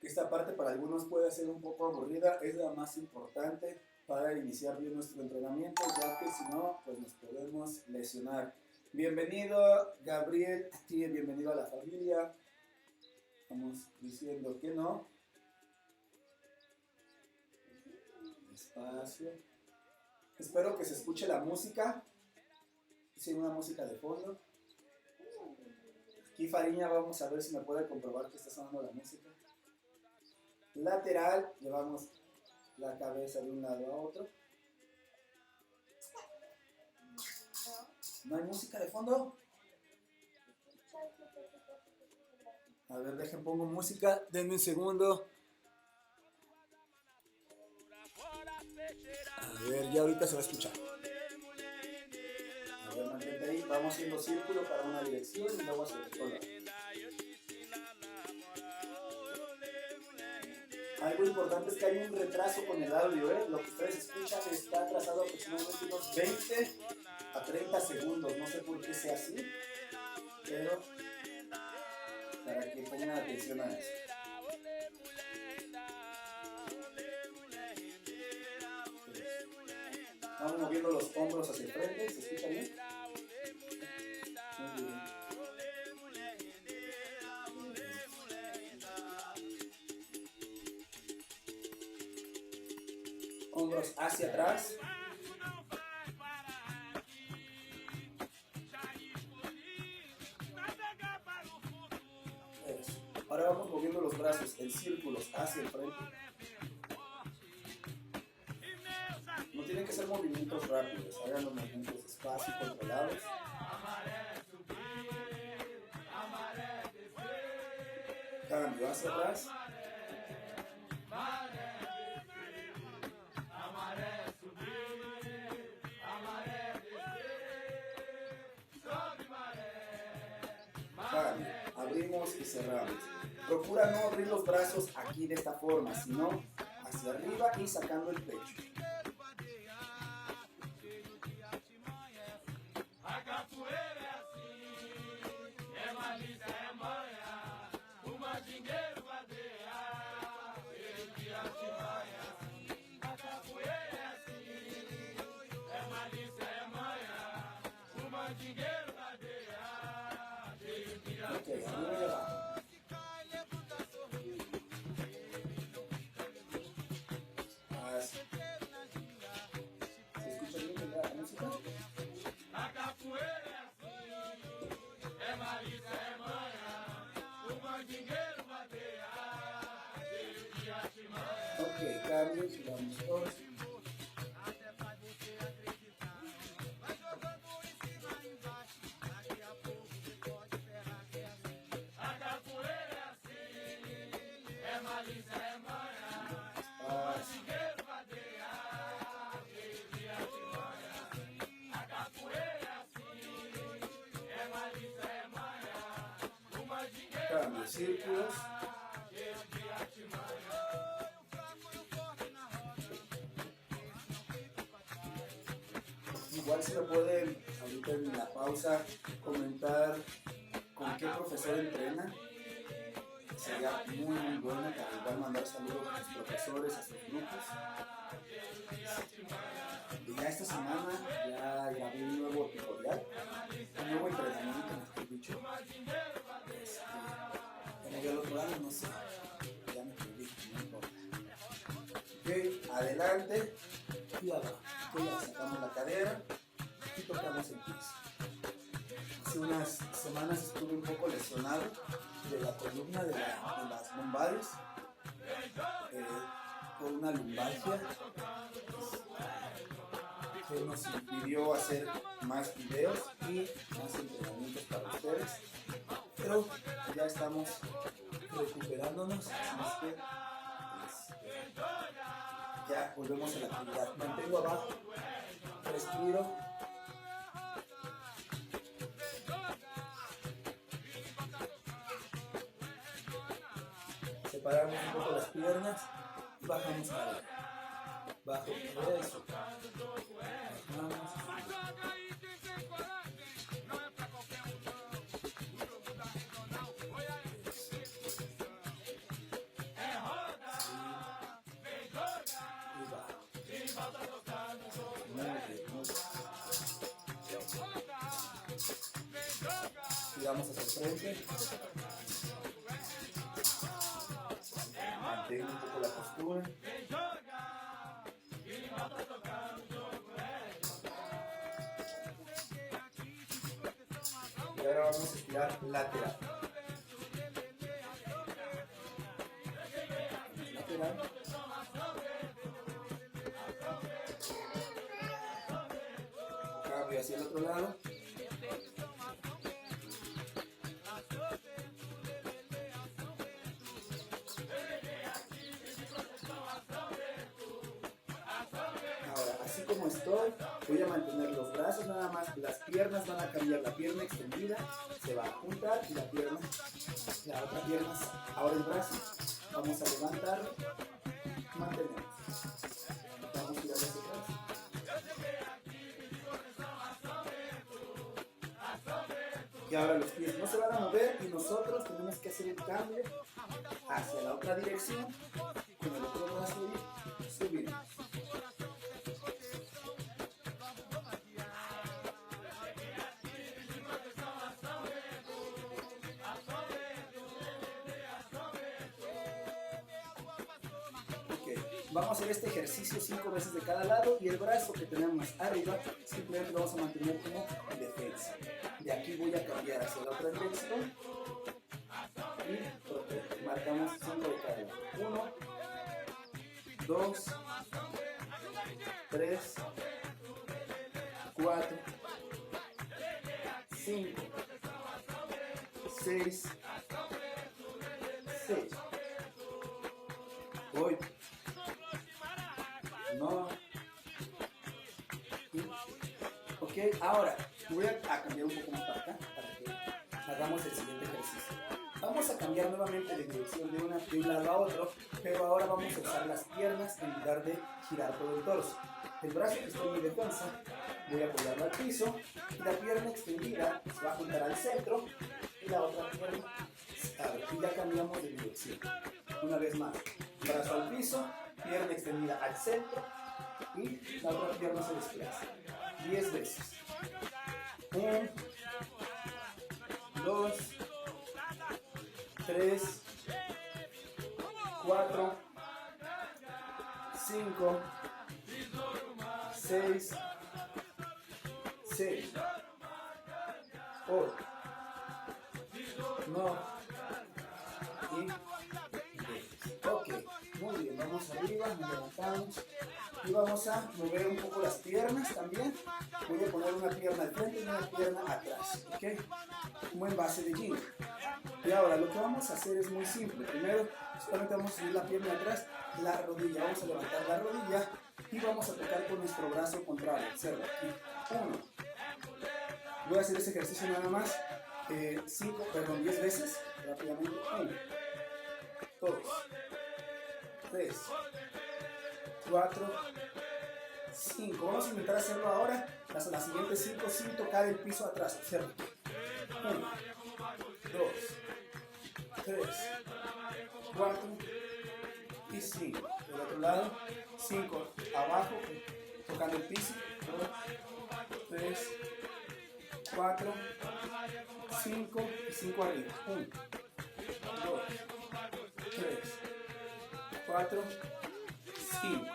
Esta parte para algunos puede ser un poco aburrida, es la más importante para iniciar bien nuestro entrenamiento, ya que si no, pues nos podemos lesionar. Bienvenido, Gabriel, aquí, bienvenido a la familia. Estamos diciendo que no. Despacio. Espero que se escuche la música. Sí, una música de fondo. Aquí Fariña, vamos a ver si me puede comprobar que está sonando la música. Lateral, llevamos la cabeza de un lado a otro. ¿No hay música de fondo? A ver, dejen, pongo música. Denme un segundo. A ver, ya ahorita se va a escuchar. A ver, mantente ahí. Vamos haciendo círculo para una dirección y luego hacia el otro lado. Algo importante es que hay un retraso con el audio, ¿eh? Lo que ustedes escuchan está atrasado aproximadamente unos 20 a 30 segundos. No sé por qué sea así, pero para que pongan atención a eso. Vamos moviendo los hombros hacia el frente, ¿se escucha bien? Muy bien. Hombros hacia atrás. Eso. Ahora vamos moviendo los brazos en círculos hacia el frente. No tienen que ser movimientos rápidos, hagan los movimientos despacio y controlados. Cambio hacia atrás. Cambio. Abrimos y cerramos. Procura no abrir los brazos aquí de esta forma, sino hacia arriba y sacando el pecho. Ok, arriba y abajo. Así. ¿Se escucha bien la música? Ok, cambio, giramos todos. Cambio, círculos. Igual si me pueden ahorita en la pausa comentar con qué profesor entrena. Sería muy buena para igual mandar saludos a sus profesores, a sus grupos. Y ya esta semana ya grabé un nuevo tutorial, un nuevo entrenamiento, mejor dicho. Como yo el otro año, no sé, ya me perdí, no importa. Ok, adelante y abajo. Ok, ya sacamos la cadera y tocamos el piso. Hace unas semanas estuve un poco lesionado de la columna de las lumbares, con una lumbalgia que nos impidió hacer más videos y más entrenamientos para ustedes, pero ya estamos recuperándonos, así es que ya volvemos a la actividad. Mantengo abajo, respiro. Separamos un poco las piernas y bajamos cadera. Bajo cadera y subo. Bajamos. Giramos hacia el frente. Mantén un poco la postura. Y ahora vamos a estirar lateral. Lateral. Cambio hacia el otro lado. Como estoy, voy a mantener los brazos nada más, las piernas van a cambiar, la pierna extendida se va a juntar y la otra pierna, ahora el brazo, vamos a levantar, mantenemos, vamos a girar hacia atrás, y ahora los pies no se van a mover y nosotros tenemos que hacer el cambio hacia la otra dirección, con el otro brazo y subimos. Vamos a hacer este ejercicio 5 veces de cada lado y el brazo que tenemos arriba simplemente lo vamos a mantener como defensa. De aquí voy a cambiar hacia la otra dirección y marcamos 5 de cada lado. 1, 2, 3, 4, 5, 6, 7, 8. No. Ok, ahora voy a cambiar un poco más para acá para que hagamos el siguiente ejercicio. Vamos a cambiar nuevamente de dirección de un lado a otro, pero ahora vamos a usar las piernas en lugar de girar todo el torso. El brazo que está en mi defensa, voy a apoyarlo al piso y la pierna extendida se va a juntar al centro y la otra pierna, y ya cambiamos de dirección. Una vez más, brazo al piso, pierna extendida al centro y la otra pierna se desplaza 10 veces. 1, 2, 3, 4, 5, 6, 7, 8, 9 y 10. Ok, muy bien, vamos arriba, nos levantamos y vamos a mover un poco las piernas también. Voy a poner una pierna al frente y una pierna atrás, ok, como en base de gym. Y ahora lo que vamos a hacer es muy simple. Primero solamente vamos a subir la pierna atrás, la rodilla, vamos a levantar la rodilla y vamos a tocar con nuestro brazo contrario. Observa aquí, 1, voy a hacer ese ejercicio nada más 10 veces, rápidamente. 1, 2, 3, 4, 5. Vamos a intentar hacerlo ahora, las siguientes 5 sin tocar el piso atrás. Observa. 1, 2, 3, 4 y 5. Del otro lado, 5 abajo, tocando el piso. 2, 3, 4, 5 y 5 arriba. 1, 2, 3, 4, 5.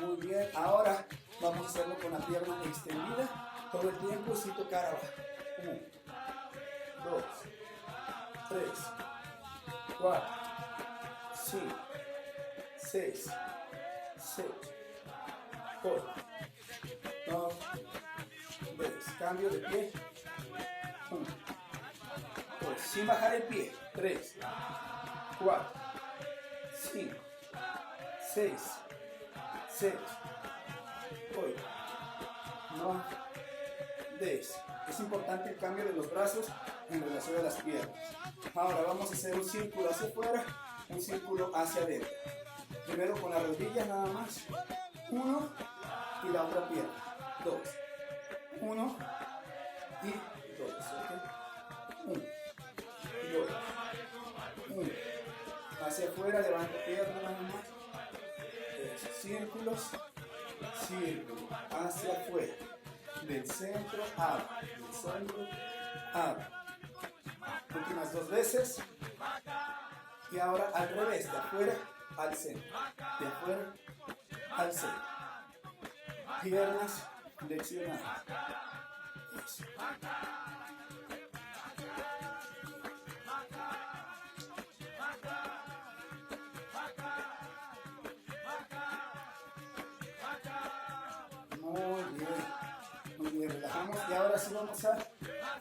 Muy bien, ahora vamos a hacerlo con la pierna extendida todo el tiempo sin tocar abajo. 1, 2, 3, 4, 5, 6, 7, 8, 9, 10. Cambio de pie. 1, 2, sin bajar el pie. 3, 4, 5, 6, 7, 8, 9, 10. Es importante el cambio de los brazos en relación a las piernas. Ahora vamos a hacer un círculo hacia afuera, un círculo hacia adentro. Primero con la rodilla nada más. 1 y la otra pierna. 2. 1 y 2. ¿Okay? 1 y 2. 1. Hacia afuera, levanta pierna nada más. Círculos, círculo, hacia afuera, del centro, abre, del centro, abre, Últimas 2 veces. Y ahora al revés, de afuera al centro. De afuera al centro. Piernas flexionadas. Eso. Muy bien, relajamos y ahora sí vamos a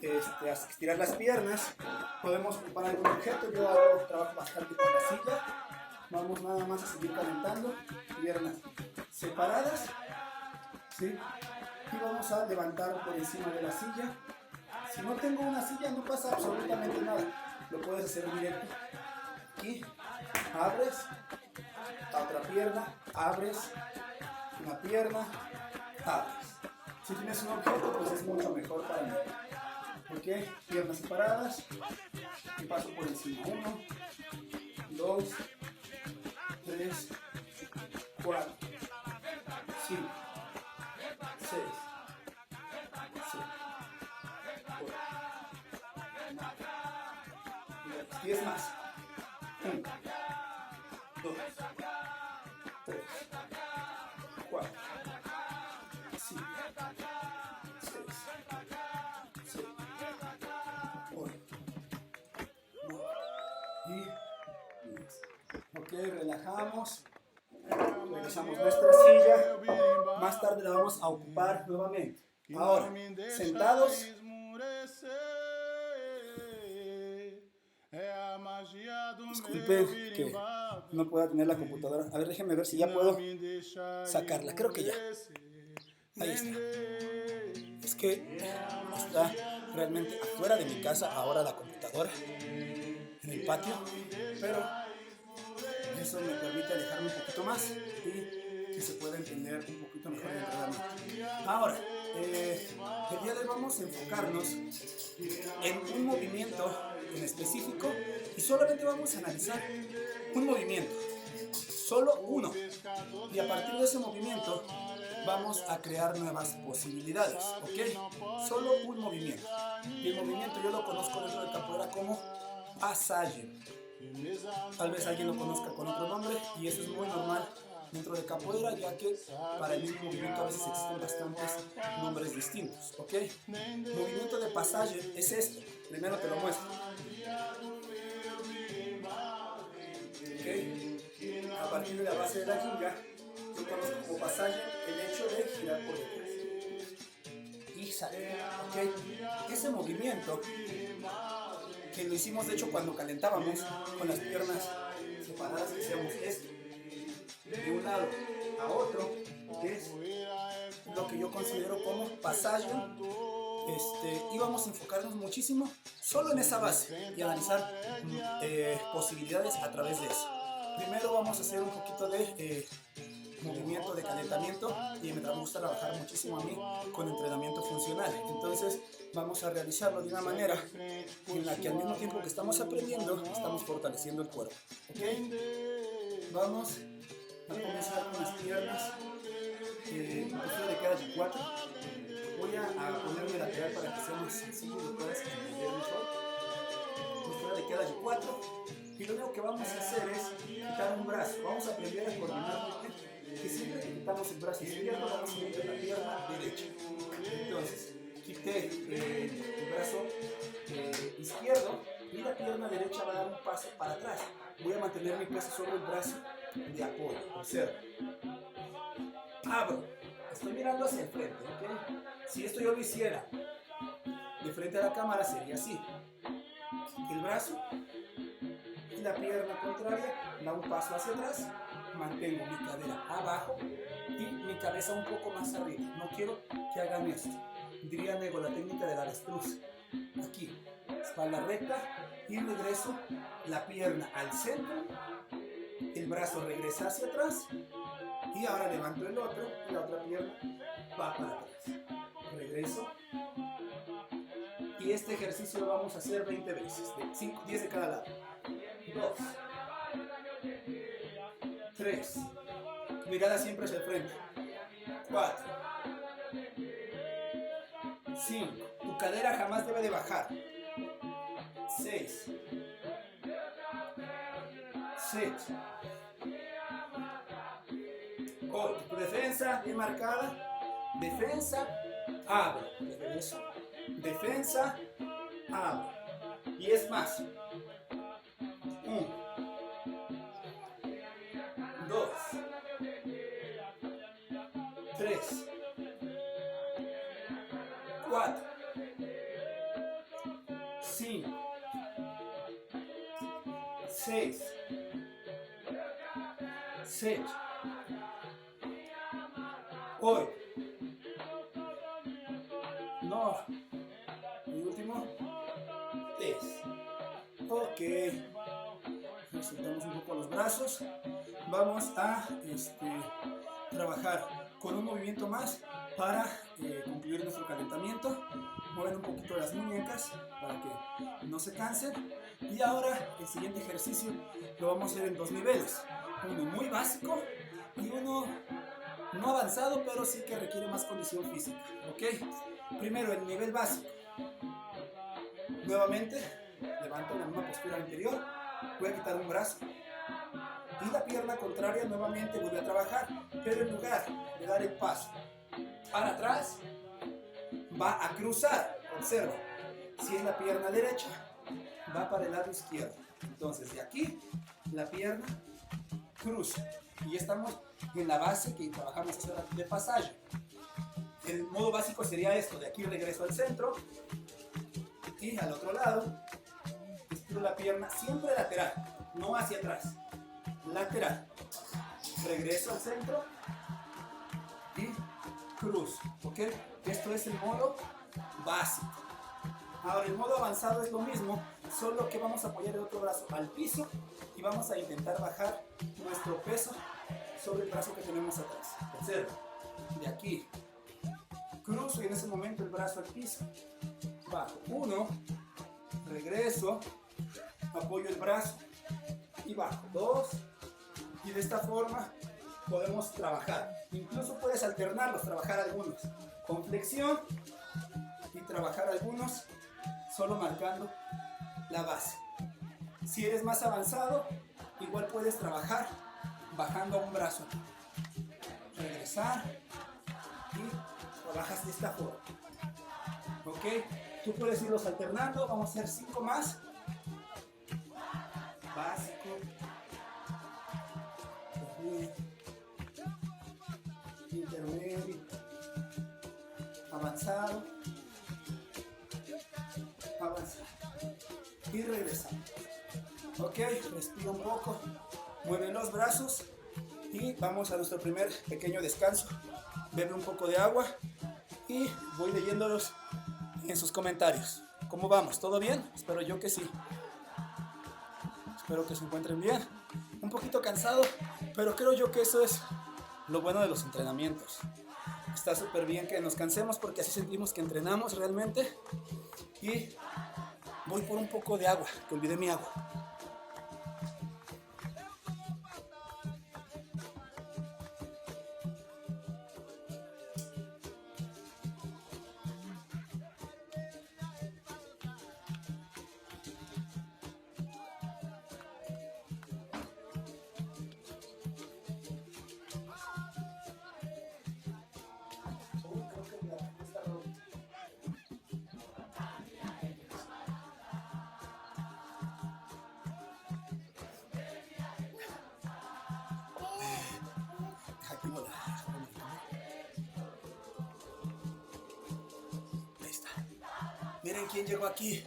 estirar las piernas. Podemos ocupar algún objeto, yo hago trabajo bastante con la silla. Vamos nada más a seguir calentando, piernas separadas, ¿sí? Y vamos a levantar por encima de la silla. Si no tengo una silla no pasa absolutamente nada, lo puedes hacer directo. Aquí, abres, la otra pierna, abres, una pierna, abres. Si tienes un objeto, pues es mucho mejor para mí. Ok, piernas separadas y paso por encima. 1, 2, 3, 4, 5, 6, 7, 8, 9, 10 más. 1, 2, 3, 4, 5, 6, 7, 8, 9 y 10. Ok, relajamos. Regresamos nuestra silla. Más tarde la vamos a ocupar nuevamente. Ahora, sentados. Disculpen que no pueda tener la computadora. A ver, déjenme ver si ya puedo sacarla. Creo que ya. Ahí está. Es que está realmente afuera de mi casa ahora la computadora, en el patio, pero eso me permite alejarme un poquito más y que se pueda entender un poquito mejor el entrenamiento. Ahora, el día de hoy vamos a enfocarnos en un movimiento en específico y solamente vamos a analizar un movimiento, solo uno, y a partir de ese movimiento vamos a crear nuevas posibilidades, ¿ok? Solo un movimiento. Y el movimiento yo lo conozco dentro de capoeira como pasaje. Tal vez alguien lo conozca con otro nombre y eso es muy normal dentro de capoeira, ya que para el mismo movimiento a veces existen bastantes nombres distintos, ¿ok? Movimiento de pasaje es esto. Primero te lo muestro. ¿Ok? A partir de la base de la ginga, yo conozco como pasaje el hecho de girar por detrás y salir, ¿ok? Ese movimiento que lo hicimos de hecho cuando calentábamos con las piernas separadas, hacíamos esto de un lado a otro, que es lo que yo considero como pasaje. Íbamos a enfocarnos muchísimo solo en esa base y analizar posibilidades a través de eso. Primero vamos a hacer un poquito de movimiento de calentamiento y me gusta trabajar muchísimo a mí con entrenamiento funcional. Entonces vamos a realizarlo de una manera en la que al mismo tiempo que estamos aprendiendo estamos fortaleciendo el cuerpo, ¿ok? Vamos a comenzar con las piernas en postura de queda de 4. Voy a ponerme lateral para que sea más sencillo y puedas entender mejor. Postura de queda de 4. Y lo único que vamos a hacer es quitar un brazo. Vamos a aprender a coordinar muy bien. Que siempre que quitamos el brazo izquierdo vamos a meter la pierna derecha. Entonces, quité el brazo izquierdo y la pierna derecha va a dar un paso para atrás. Voy a mantener mi peso sobre el brazo de apoyo. Observa. Abro. Estoy mirando hacia el frente, ¿ok? Si esto yo lo hiciera de frente a la cámara sería así. El brazo y la pierna contraria da un paso hacia atrás. Mantengo mi cadera abajo y mi cabeza un poco más arriba. No quiero que hagan esto. Diría Nego, la técnica del avestruz. Aquí, espalda recta y regreso la pierna al centro. El brazo regresa hacia atrás y ahora levanto el otro y la otra pierna va para atrás. Regreso. Y este ejercicio lo vamos a hacer 20 veces, 10 de cada lado. 2, 3, mirada siempre hacia el frente. 4, 5, tu cadera jamás debe de bajar. 6, 7, 8. Tu defensa bien marcada. Defensa, abre. Regreso. Defensa, abre. 10 más. 1, 2, 3, 4, 5, 6, 7, 8, 9 y último 10. Ok, soltamos un poco los brazos. Vamos a trabajar con un movimiento más para concluir nuestro calentamiento. Mueven un poquito las muñecas para que no se cansen. Y ahora el siguiente ejercicio lo vamos a hacer en 2 niveles. Uno muy básico y uno no avanzado, pero sí que requiere más condición física. ¿Ok? Primero el nivel básico. Nuevamente levanto la misma postura anterior. Voy a quitar un brazo. Y la pierna contraria nuevamente vuelve a trabajar, pero en lugar de dar el paso para atrás, va a cruzar. Observa, si es la pierna derecha, va para el lado izquierdo. Entonces de aquí, la pierna cruza. Y estamos en la base que trabajamos hace rato de pasaje. El modo básico sería esto, de aquí regreso al centro y al otro lado, estiro la pierna siempre lateral, no hacia atrás. Lateral, regreso al centro y cruzo, ¿ok? Esto es el modo básico. Ahora el modo avanzado es lo mismo, solo que vamos a apoyar el otro brazo al piso y vamos a intentar bajar nuestro peso sobre el brazo que tenemos atrás. Observa, de aquí cruzo y en ese momento el brazo al piso, bajo, 1, regreso, apoyo el brazo y bajo, 2, y de esta forma podemos trabajar. Incluso puedes alternarlos, trabajar algunos con flexión y trabajar algunos solo marcando la base. Si eres más avanzado, igual puedes trabajar bajando a un brazo, regresar y trabajas de esta forma. Ok, tú puedes irlos alternando. Vamos a hacer 5 más. Básico, intermedio, avanzado, avanzado y regresamos. Ok, respira un poco, mueve los brazos y vamos a nuestro primer pequeño descanso. Bebe un poco de agua y voy leyéndolos en sus comentarios. ¿Cómo vamos? ¿Todo bien? Espero yo que sí. Espero que se encuentren bien. Un poquito cansado, pero creo yo que eso es lo bueno de los entrenamientos. Está súper bien que nos cansemos porque así sentimos que entrenamos realmente. Y voy por un poco de agua, que olvidé mi agua. Ahí está. Miren quién llegó aquí.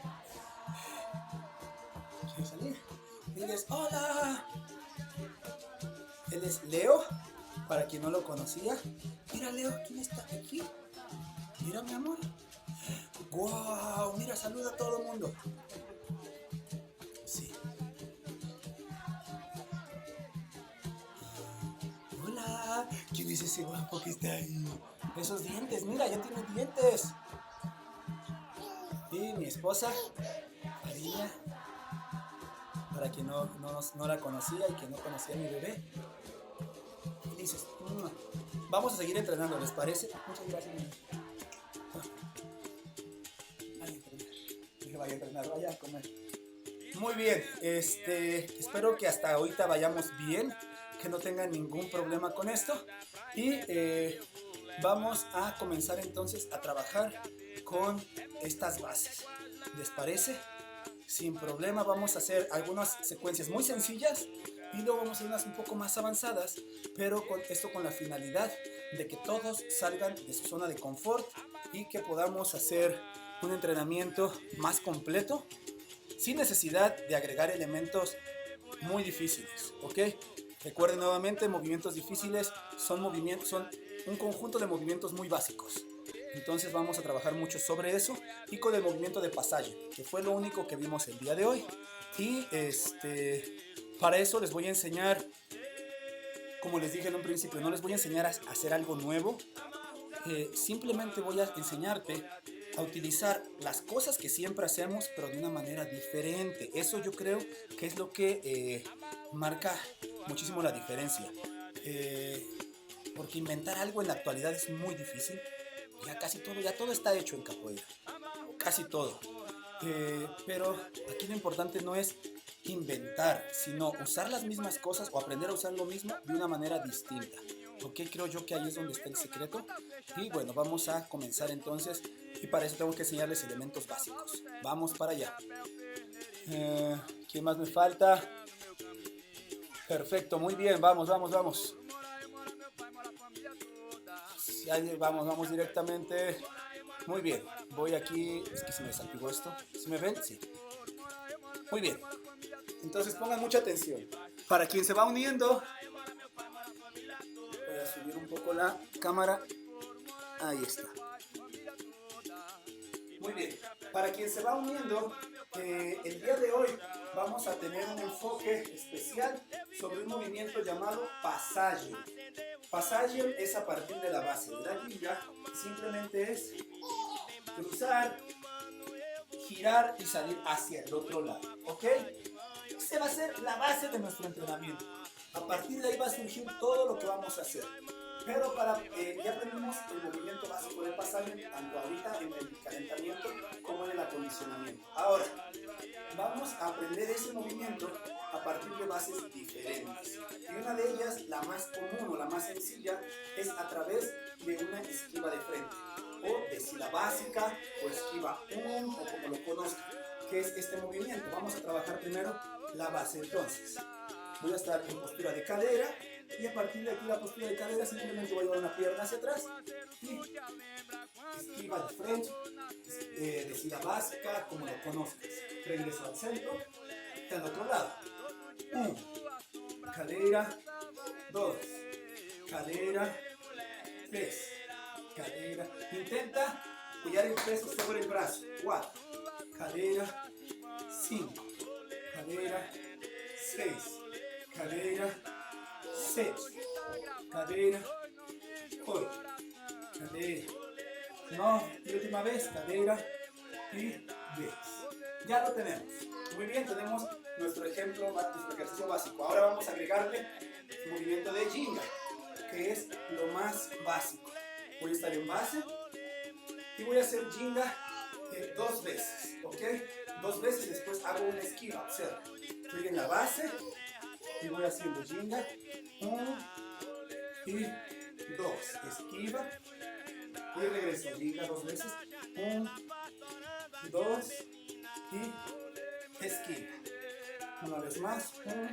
¿Quiere salir? Diles hola. Él es Leo, para quien no lo conocía. Mira Leo, ¿quién está aquí? Mira mi amor. Wow, mira, saluda a todo el mundo. Sí. Hola. ¿Quién es ese guapo que está ahí? Esos dientes, mira, ya tiene dientes. Y mi esposa, María, para quien no la conocía y que no conocía a mi bebé. Y dices, vamos a seguir entrenando, ¿les parece? Muchas gracias. Vaya a entrenar, vaya a entrenar, vaya a comer. Muy bien, espero que hasta ahorita vayamos bien, que no tengan ningún problema con esto. Y vamos a comenzar entonces a trabajar con estas bases. ¿Les parece? Sin problema, vamos a hacer algunas secuencias muy sencillas y luego vamos a hacer unas un poco más avanzadas, pero con esto con la finalidad de que todos salgan de su zona de confort y que podamos hacer un entrenamiento más completo sin necesidad de agregar elementos muy difíciles, ¿ok? Recuerden nuevamente, movimientos difíciles son un conjunto de movimientos muy básicos. Entonces vamos a trabajar mucho sobre eso y con el movimiento de pasaje, que fue lo único que vimos el día de hoy. Y para eso les voy a enseñar, como les dije en un principio, no les voy a enseñar a hacer algo nuevo. Simplemente voy a enseñarte a utilizar las cosas que siempre hacemos, pero de una manera diferente. Eso yo creo que es lo que marca muchísimo la diferencia. Porque inventar algo en la actualidad es muy difícil. Ya todo está hecho en capoeira. Casi todo. Pero aquí lo importante no es inventar, sino usar las mismas cosas o aprender a usar lo mismo de una manera distinta. ¿Ok? Creo yo que ahí es donde está el secreto. Y bueno, vamos a comenzar entonces. Y para eso tengo que enseñarles elementos básicos. Vamos para allá. ¿Quién más me falta? Perfecto, muy bien. Vamos. Vamos directamente. Muy bien. Voy aquí. Es que se me desactivó esto. ¿Sí me ven? Sí. Muy bien. Entonces pongan mucha atención. Para quien se va uniendo, voy a subir un poco la cámara. Ahí está. Muy bien. Para quien se va uniendo, el día de hoy vamos a tener un enfoque especial sobre un movimiento llamado pasaje. Pasaje es a partir de la base de la ginga. Simplemente es cruzar, girar y salir hacia el otro lado. ¿Ok? Esa va a ser la base de nuestro entrenamiento. A partir de ahí va a surgir todo lo que vamos a hacer. Pero ya aprendimos el movimiento básico del pasaje, tanto ahorita en el calentamiento como en el acondicionamiento. Ahora, vamos a aprender ese movimiento a partir de bases diferentes. Y una de ellas, la más común o la más sencilla, es a través de una esquiva de frente. O de sila básica, o esquiva o como lo conozcan. ¿Qué es este movimiento? Vamos a trabajar primero la base. Entonces, voy a estar en postura de cadera. Y a partir de aquí la postura de cadera simplemente voy a llevar una pierna hacia atrás y esquiva de frente, de sila básica, como lo conozcas. Regreso al centro y al otro lado. 1, cadera, 2, cadera, 3, cadera. Intenta apoyar el peso sobre el brazo. 4, cadera, 5, cadera, 6, cadera, 6, cadera, 8, cadera, no, y última vez, cadera y 10. Ya lo tenemos. Muy bien, tenemos nuestro ejemplo, nuestro ejercicio básico. Ahora vamos a agregarle el movimiento de ginga, que es lo más básico. Voy a estar en base y voy a hacer ginga 2 veces, ¿ok? 2 veces, después hago una esquiva, observa. Estoy en la base y voy haciendo ginga. 1 y 2, esquiva y regreso, ginga 2 veces, 1, 2 y esquiva. Una vez más, 1,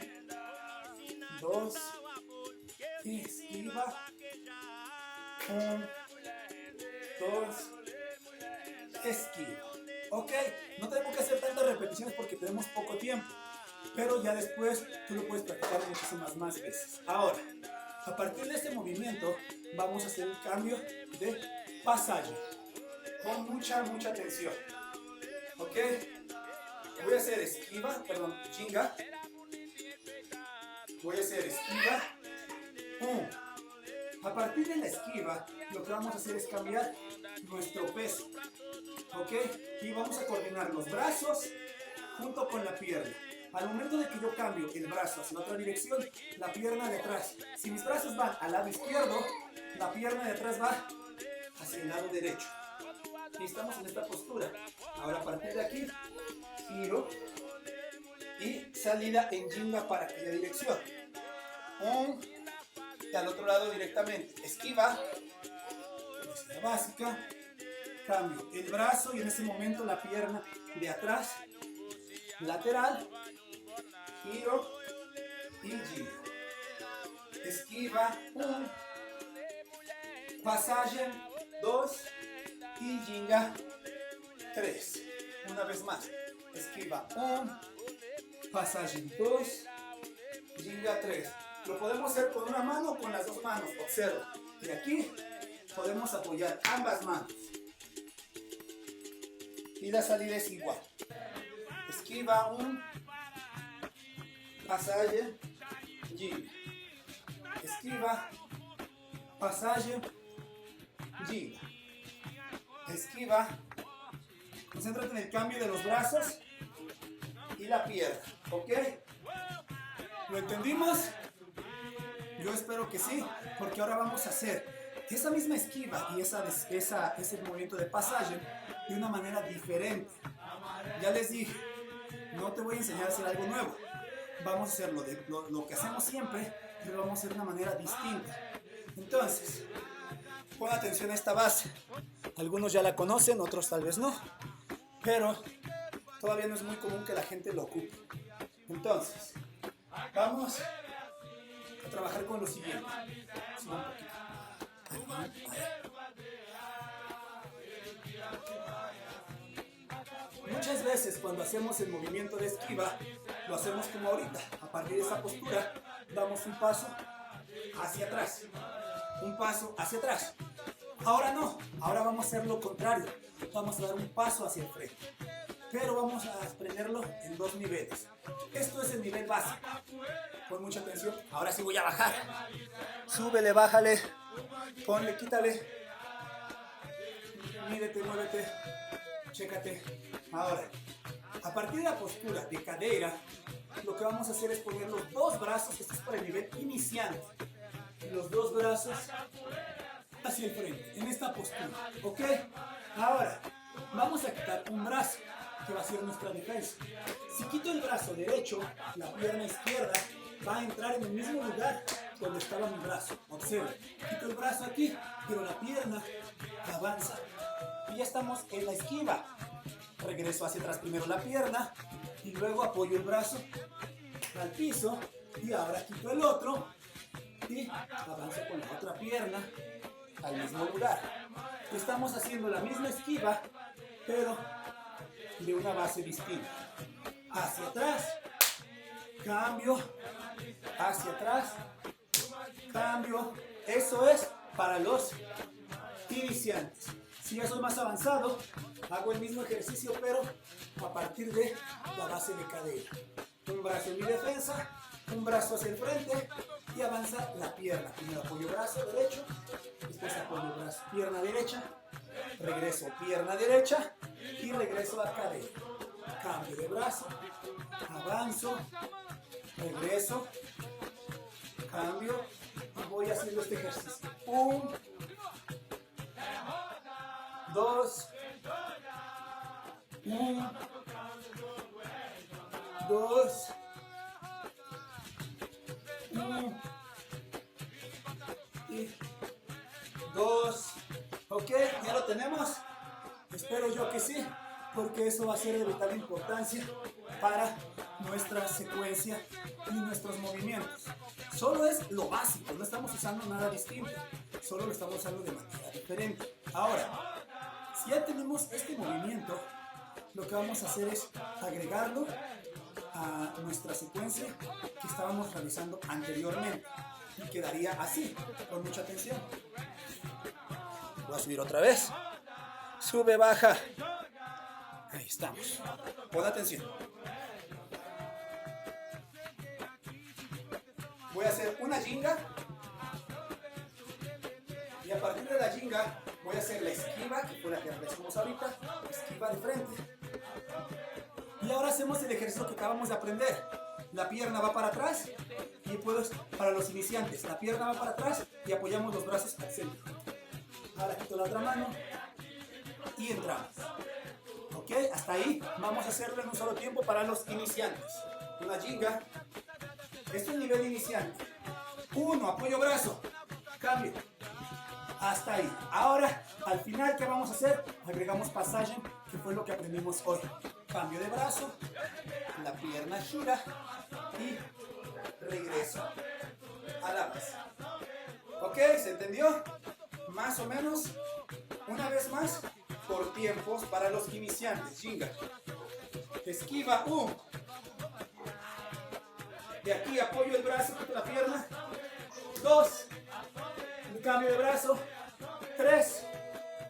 2 y esquiva, 1, 2, esquiva. Ok, no tenemos que hacer tantas repeticiones porque tenemos poco tiempo, pero ya después tú lo puedes practicar muchísimas más veces. Ahora, a partir de este movimiento vamos a hacer el cambio de pasaje con mucha atención. Ok, voy a hacer ginga. Voy a hacer esquiva. 1. A partir de la esquiva, lo que vamos a hacer es cambiar nuestro peso. Ok, y vamos a coordinar los brazos junto con la pierna. Al momento de que yo cambio el brazo hacia otra dirección, la pierna de atrás. Si mis brazos van al lado izquierdo, la pierna de atrás va hacia el lado derecho. Y estamos en esta postura. Ahora a partir de aquí, giro salida en jinga para aquella dirección. Y al otro lado directamente. Esquiva. Velocidad básica. Cambio el brazo y en ese momento la pierna de atrás. Lateral. Giro. Y gira. Esquiva. 1. Pasaje. 2. Y jinga. 3. Una vez más. Esquiva 1. Pasaje 2. Jinga 3. Lo podemos hacer con una mano o con las dos manos. Observa. Y aquí podemos apoyar ambas manos. Y la salida es igual. Esquiva 1. Pasaje. Jinga. Esquiva. Pasaje. Jinga. Esquiva. Concéntrate en el cambio de los brazos y la pierna, ¿ok? ¿Lo entendimos? Yo espero que sí, porque ahora vamos a hacer esa misma esquiva y ese movimiento de pasaje de una manera diferente. Ya les dije, no te voy a enseñar a hacer algo nuevo. Vamos a hacer lo que hacemos siempre, pero vamos a hacer de una manera distinta. Entonces, pon atención a esta base. Algunos ya la conocen, otros tal vez no. Pero todavía no es muy común que la gente lo ocupe. Entonces, vamos a trabajar con lo siguiente. Sube un poquito. Muchas veces cuando hacemos el movimiento de esquiva, lo hacemos como ahorita. A partir de esa postura, damos un paso hacia atrás. Un paso hacia atrás. Ahora no, ahora vamos a hacer lo contrario. Vamos a dar un paso hacia el frente. Pero vamos a aprenderlo en 2 niveles. Esto es el nivel básico. Pon mucha atención. Ahora sí voy a bajar. Súbele, bájale. Ponle, quítale. Mídete, muévete. Chécate. Ahora, a partir de la postura de cadera, lo que vamos a hacer es poner los 2 brazos. Esto es para el nivel iniciante. Los 2 brazos hacia el frente, en esta postura, ¿ok? Ahora, vamos a quitar un brazo, que va a ser nuestra defensa. Si quito el brazo derecho, la pierna izquierda va a entrar en el mismo lugar donde estaba mi brazo. Observa, quito el brazo aquí, pero la pierna avanza. Y ya estamos en la esquiva. Regreso hacia atrás primero la pierna, y luego apoyo el brazo al piso, y ahora quito el otro, y avanzo con la otra pierna al mismo lugar. Estamos haciendo la misma esquiva, pero de una base distinta. Hacia atrás, cambio, hacia atrás, cambio. Eso es para los iniciantes. Si ya soy más avanzado, hago el mismo ejercicio, pero a partir de la base de cadera. Un brazo en mi defensa, un brazo hacia el frente y avanza la pierna. Primero apoyo brazo derecho, después apoyo brazo, pierna derecha, regreso pierna derecha y regreso a cadera. Cambio de brazo, avanzo, regreso, cambio y voy haciendo este ejercicio. 1, 2, 1, 2, 1 y 2. Ok, ya lo tenemos. Espero yo que sí, porque eso va a ser de vital importancia para nuestra secuencia y nuestros movimientos. Solo es lo básico, no estamos usando nada distinto, solo lo estamos usando de manera diferente. Ahora, si ya tenemos este movimiento, lo que vamos a hacer es agregarlo a nuestra secuencia que estábamos realizando anteriormente y quedaría así, con mucha atención. Voy a subir otra vez. Sube, baja. Ahí estamos. Pon atención. Voy a hacer una jinga y a partir de la jinga voy a hacer la esquiva, que fue la que realizamos ahorita, esquiva de frente. Y ahora hacemos el ejercicio que acabamos de aprender. La pierna va para atrás y pues para los iniciantes, la pierna va para atrás y apoyamos los brazos al centro. Ahora quito la otra mano y entramos. Ok, hasta ahí vamos a hacerlo en un solo tiempo para los iniciantes. una ginga. Este es un nivel iniciante. 1, apoyo brazo, cambio, hasta ahí. Ahora, al final, ¿qué vamos a hacer? Agregamos pasaje, que fue lo que aprendimos hoy. Cambio de brazo, la pierna gira y regreso a la base. ¿Ok? ¿Se entendió? Más o menos. Una vez más, por tiempos para los iniciantes. Ginga. Esquiva, 1. De aquí apoyo el brazo contra la pierna. 2. Cambio de brazo. 3.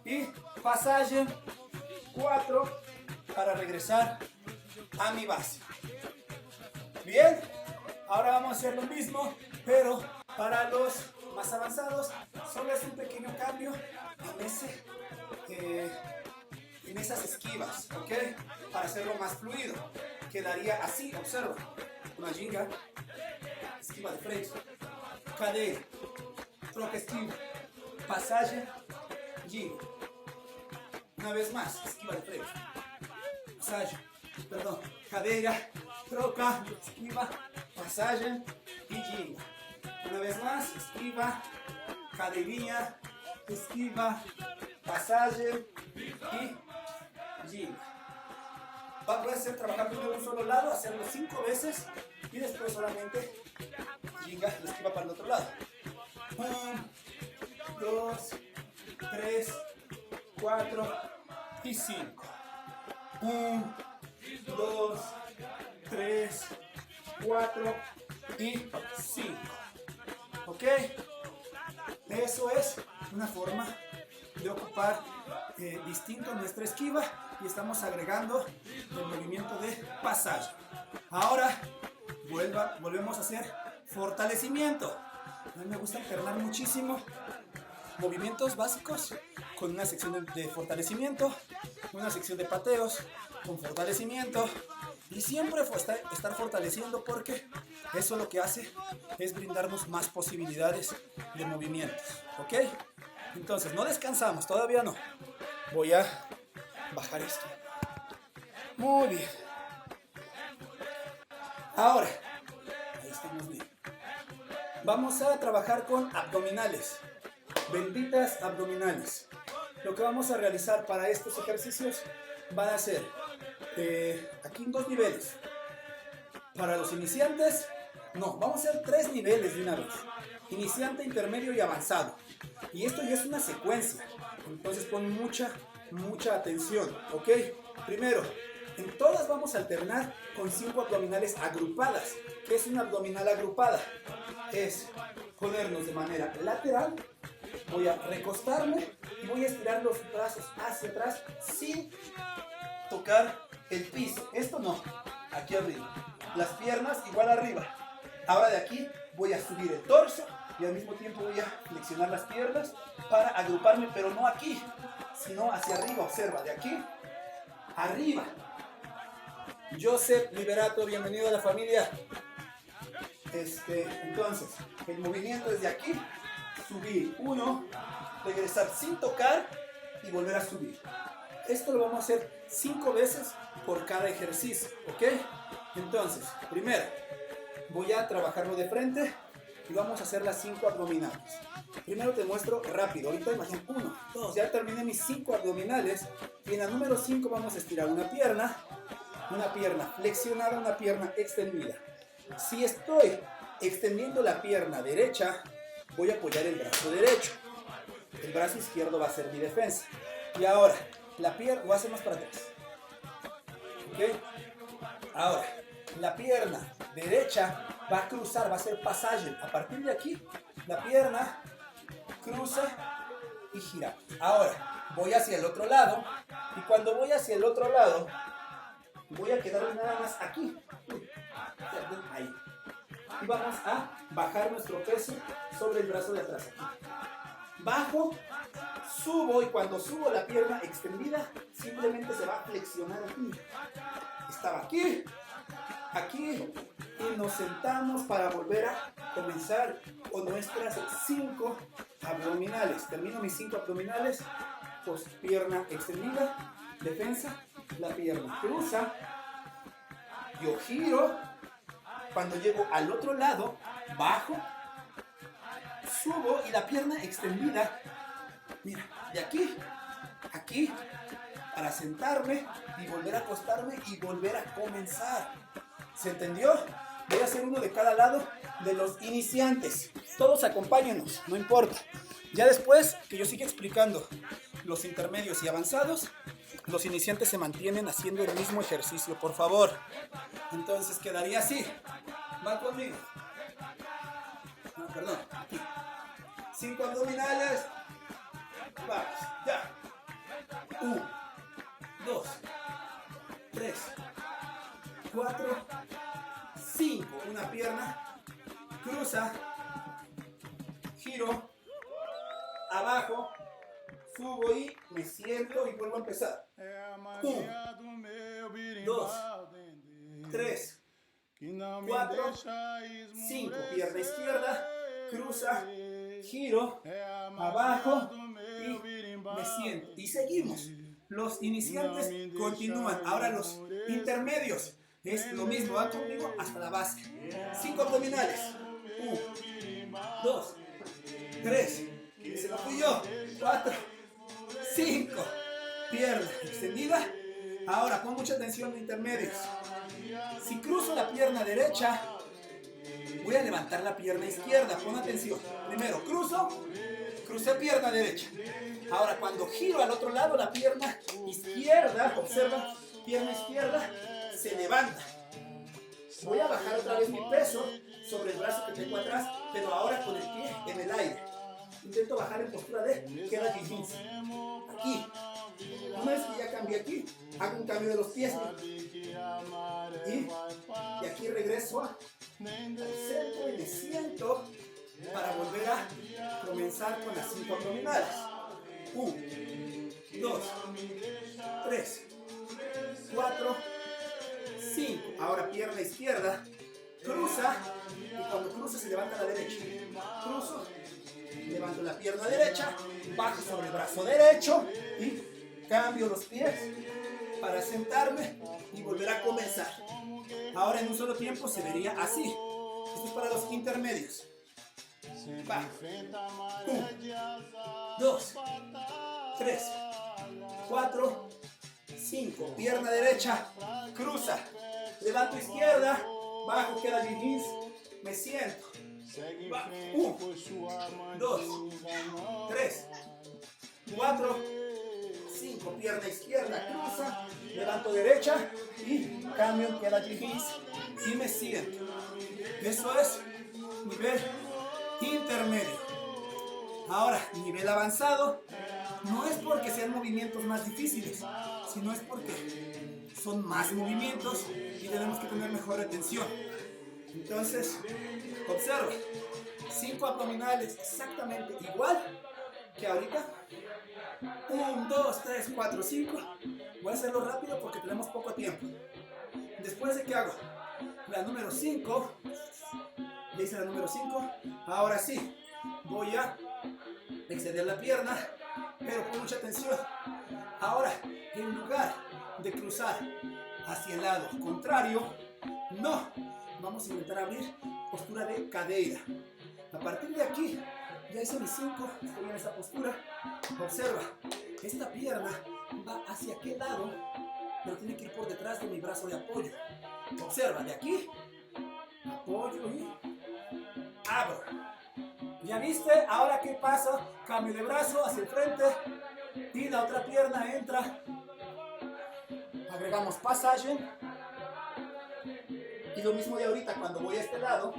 Y pasaje. 4. Para regresar a mi base. Bien. Ahora vamos a hacer lo mismo, pero para los más avanzados, solo es un pequeño cambio en esas esquivas, ¿ok? Para hacerlo más fluido. Quedaría así, observa. Una ginga, esquiva de frente, cadera, troca esquiva, pasaje, ginga. Una vez más, esquiva de frente, pasaje, perdón, cadera, troca, esquiva, pasaje y ginga. Una vez más, esquiva, caderilla, esquiva, pasaje y ginga. Puedes hacer trabajar primero un solo lado, hacerlo 5 veces y después solamente ginga y esquiva para el otro lado. 1, 2, 3, 4 y 5. 1, 2, 3, 4 y 5. ¿Ok? Eso es una forma de ocupar distinto nuestra esquiva y estamos agregando el movimiento de pasaje. Ahora volvemos a hacer fortalecimiento. A mí me gusta alternar muchísimo movimientos básicos con una sección de fortalecimiento, una sección de pateos con fortalecimiento y siempre estar fortaleciendo, porque eso lo que hace es brindarnos más posibilidades de movimientos. ¿Ok? Entonces no descansamos, todavía no. Voy a bajar esto. Muy bien. Ahora, ahí estamos bien. Vamos a trabajar con abdominales. Benditas abdominales. Lo que vamos a realizar para estos ejercicios van a ser aquí en 2 niveles. Para los iniciantes, no, vamos a hacer 3 niveles de una vez. Iniciante, intermedio y avanzado. Y esto ya es una secuencia. Entonces pon mucha atención, ¿ok? Primero, en todas vamos a alternar con 5 abdominales agrupadas. ¿Qué es una abdominal agrupada? Es ponernos de manera lateral. Voy a recostarme y voy a estirar los brazos hacia atrás sin tocar el piso. Esto no, aquí arriba. Las piernas igual arriba. Ahora de aquí voy a subir el torso y al mismo tiempo voy a flexionar las piernas para agruparme, pero no aquí, sino hacia arriba. Observa, de aquí arriba. Joseph Liberato, bienvenido a la familia. Entonces, el movimiento es de aquí, subir 1, regresar sin tocar y volver a subir. Esto lo vamos a hacer 5 veces por cada ejercicio, ¿ok? Entonces, primero, voy a trabajarlo de frente y vamos a hacer las 5 abdominales. Primero te muestro rápido. Ahorita imagino 1, 2, ya terminé mis 5 abdominales. Y en la número 5 vamos a estirar una pierna flexionada, una pierna extendida. Si estoy extendiendo la pierna derecha, voy a apoyar el brazo derecho. El brazo izquierdo va a ser mi defensa. Y ahora, la pierna, voy a hacer más para atrás. ¿Ok? Ahora, la pierna derecha va a cruzar, va a ser pasaje. A partir de aquí, la pierna cruza y gira. Ahora, voy hacia el otro lado. Y cuando voy hacia el otro lado, voy a quedarme nada más aquí. Ahí. Y vamos a bajar nuestro peso sobre el brazo de atrás. Aquí. Bajo, subo, y cuando subo la pierna extendida, simplemente se va a flexionar aquí. Estaba aquí, aquí, y nos sentamos para volver a comenzar con nuestras 5 abdominales. Termino mis 5 abdominales, pues pierna extendida, defensa, la pierna cruza, yo giro Cuando llego al otro lado, bajo, subo y la pierna extendida. Mira, de aquí, aquí, para sentarme y volver a acostarme y volver a comenzar. ¿Se entendió? Voy a hacer uno de cada lado de los iniciantes. Todos acompáñenos, no importa. Ya después que yo siga explicando los intermedios y avanzados, los iniciantes se mantienen haciendo el mismo ejercicio, por favor. Entonces quedaría así. Va conmigo. No, perdón, aquí. 5 abdominales. Vamos, ya. 1, 2, 3, 4, 5. Una pierna. Cruza. Giro. Abajo. Subo y me siento y vuelvo a empezar. 1, 2, 3, 4, 5. Pierna izquierda. Cruza. Giro. Abajo. Y me siento. Y seguimos. Los iniciantes continúan. Ahora los intermedios. Es lo mismo. Va conmigo hasta la base. 5 abdominales. 1, 2, 3. Se lo fui yo. 4, 5. Pierna extendida. Ahora pon mucha atención en intermedios. Si cruzo la pierna derecha, voy a levantar la pierna izquierda. Pon atención. Primero cruzo. Crucé pierna derecha. Ahora cuando giro al otro lado, la pierna izquierda, observa, pierna izquierda se levanta. Voy a bajar otra vez mi peso sobre el brazo que tengo atrás, pero ahora con el pie en el aire. Intento bajar en postura de queda G-Hins. Aquí. Una vez que ya cambié aquí, hago un cambio de los pies. Y aquí regreso al centro y me siento para volver a comenzar con las 5 abdominales. 1, 2, 3, 4, 5. Ahora pierna izquierda. Cruza. Y cuando cruza se levanta la derecha. Cruzo. Levanto la pierna derecha. Bajo sobre el brazo derecho. Y cambio los pies para sentarme y volver a comenzar. Ahora en un solo tiempo se vería así. Esto es para los intermedios. Va. 1, 2, 3, 4, 5. Pierna derecha. Cruza. Levanto izquierda. Bajo queda G-Hins. Me siento. 1, 2, 3, 4, 5. Pierna izquierda. Cruza. Levanto derecha. Y cambio queda G-Hins. Y me siento. Eso es nivel intermedio. Ahora, nivel avanzado, no es porque sean movimientos más difíciles, sino es porque son más movimientos y tenemos que tener mejor retención. Entonces, observa, 5 abdominales exactamente igual que ahorita. 1, 2, 3, 4, 5. Voy a hacerlo rápido porque tenemos poco tiempo. Después de que hago la número 5, ya hice la número 5, ahora sí, voy a extender la pierna, pero con mucha atención. Ahora, en lugar de cruzar hacia el lado contrario, no, vamos a intentar abrir postura de cadera. A partir de aquí, ya hice mis 5, estoy en esa postura. Observa, esta pierna va hacia aquel lado, pero tiene que ir por detrás de mi brazo de apoyo. Observa, de aquí, apoyo y abro. ¿Ya viste? Ahora, ¿qué pasa? Cambio de brazo hacia el frente y la otra pierna entra. Agregamos passage. Y lo mismo de ahorita, cuando voy a este lado,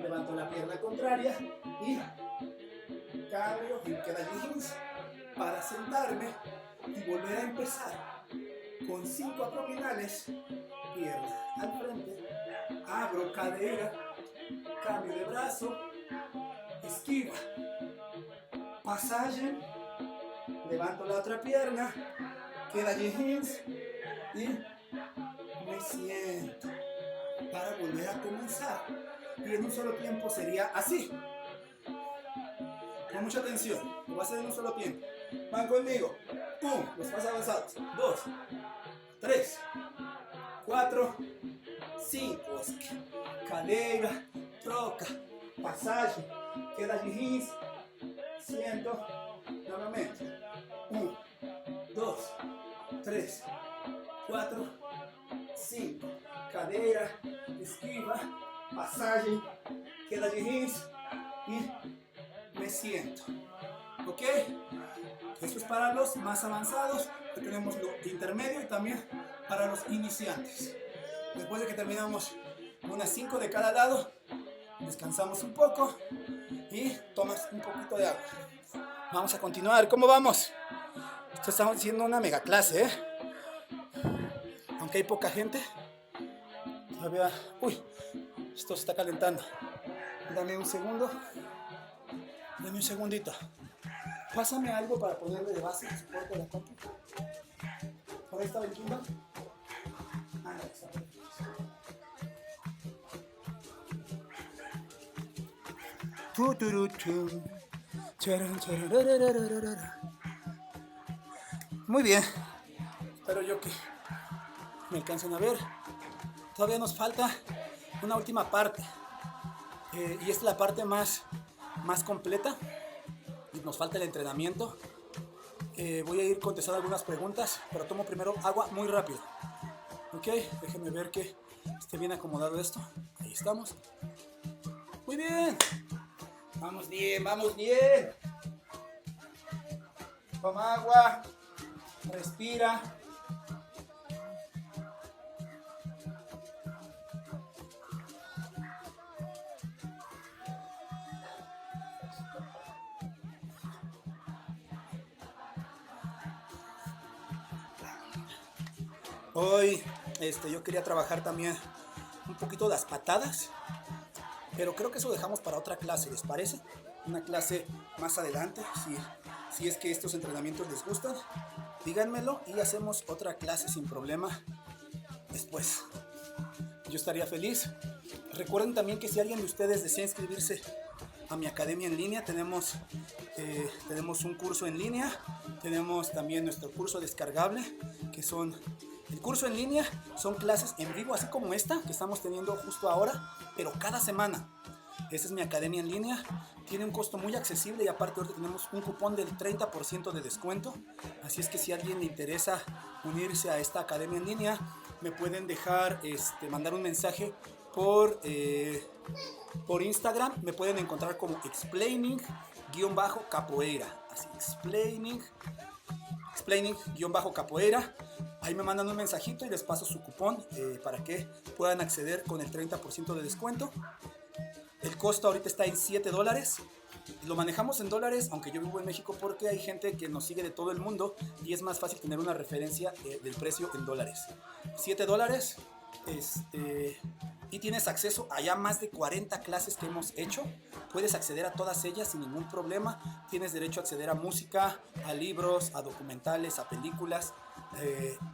levanto la pierna contraria y cambio y queda G-Hins para sentarme y volver a empezar con 5 abdominales, pierna al frente, abro cadera, cambio de brazo, esquiva, passage, levanto la otra pierna, queda G-Hins y me siento para volver a comenzar. Y en un solo tiempo sería así. Con mucha atención, lo voy a hacer en un solo tiempo. Van conmigo. 1, los más avanzados. 2, 3, 4, 5, cadeira, troca, pasaje, queda de rins, siento, nuevamente, 1, 2, 3, 4, 5, cadeira, esquiva, pasaje, queda de rins y me siento, ¿ok? Esto es para los más avanzados, tenemos lo intermedio y también para los iniciantes. Después de que terminamos unas 5 de cada lado, descansamos un poco y tomas un poquito de agua. Vamos a continuar. ¿Cómo vamos? Esto estamos haciendo una mega clase, ¿eh? Aunque hay poca gente, todavía... Uy, esto se está calentando. Dame un segundo. Dame un segundito. Pásame algo para ponerle de base el soporte de la compu. ¿Por ahí estaba el Kindle? Ah, no, está perfecto. Muy bien. Espero yo que me alcancen a ver. Todavía nos falta una última parte. Y esta es la parte más completa. Nos falta el entrenamiento. Voy a ir contestando algunas preguntas, pero tomo primero agua muy rápido. Ok, déjenme ver que esté bien acomodado esto. Ahí estamos. Muy bien. Vamos bien, vamos bien. Toma agua. Respira. Hoy yo quería trabajar también un poquito las patadas, pero creo que eso dejamos para otra clase, ¿les parece? Una clase más adelante, si es que estos entrenamientos les gustan, díganmelo y hacemos otra clase sin problema después. Yo estaría feliz. Recuerden también que si alguien de ustedes desea inscribirse a mi academia en línea, tenemos un curso en línea, tenemos también nuestro curso descargable, que son... El curso en línea son clases en vivo, así como esta que estamos teniendo justo ahora, pero cada semana. Esta es mi academia en línea, tiene un costo muy accesible y aparte ahorita tenemos un cupón del 30% de descuento. Así es que si a alguien le interesa unirse a esta academia en línea, me pueden dejar, mandar un mensaje por Instagram. Me pueden encontrar como explaining-capoeira. Así, explaining-capoeira. Ahí me mandan un mensajito y les paso su cupón para que puedan acceder con el 30% de descuento. El costo ahorita está en $7. Lo manejamos en dólares, aunque yo vivo en México, porque hay gente que nos sigue de todo el mundo y es más fácil tener una referencia del precio en dólares. $7. Y tienes acceso a ya más de 40 clases que hemos hecho. Puedes acceder a todas ellas sin ningún problema. Tienes derecho a acceder a música, a libros, a documentales, a películas,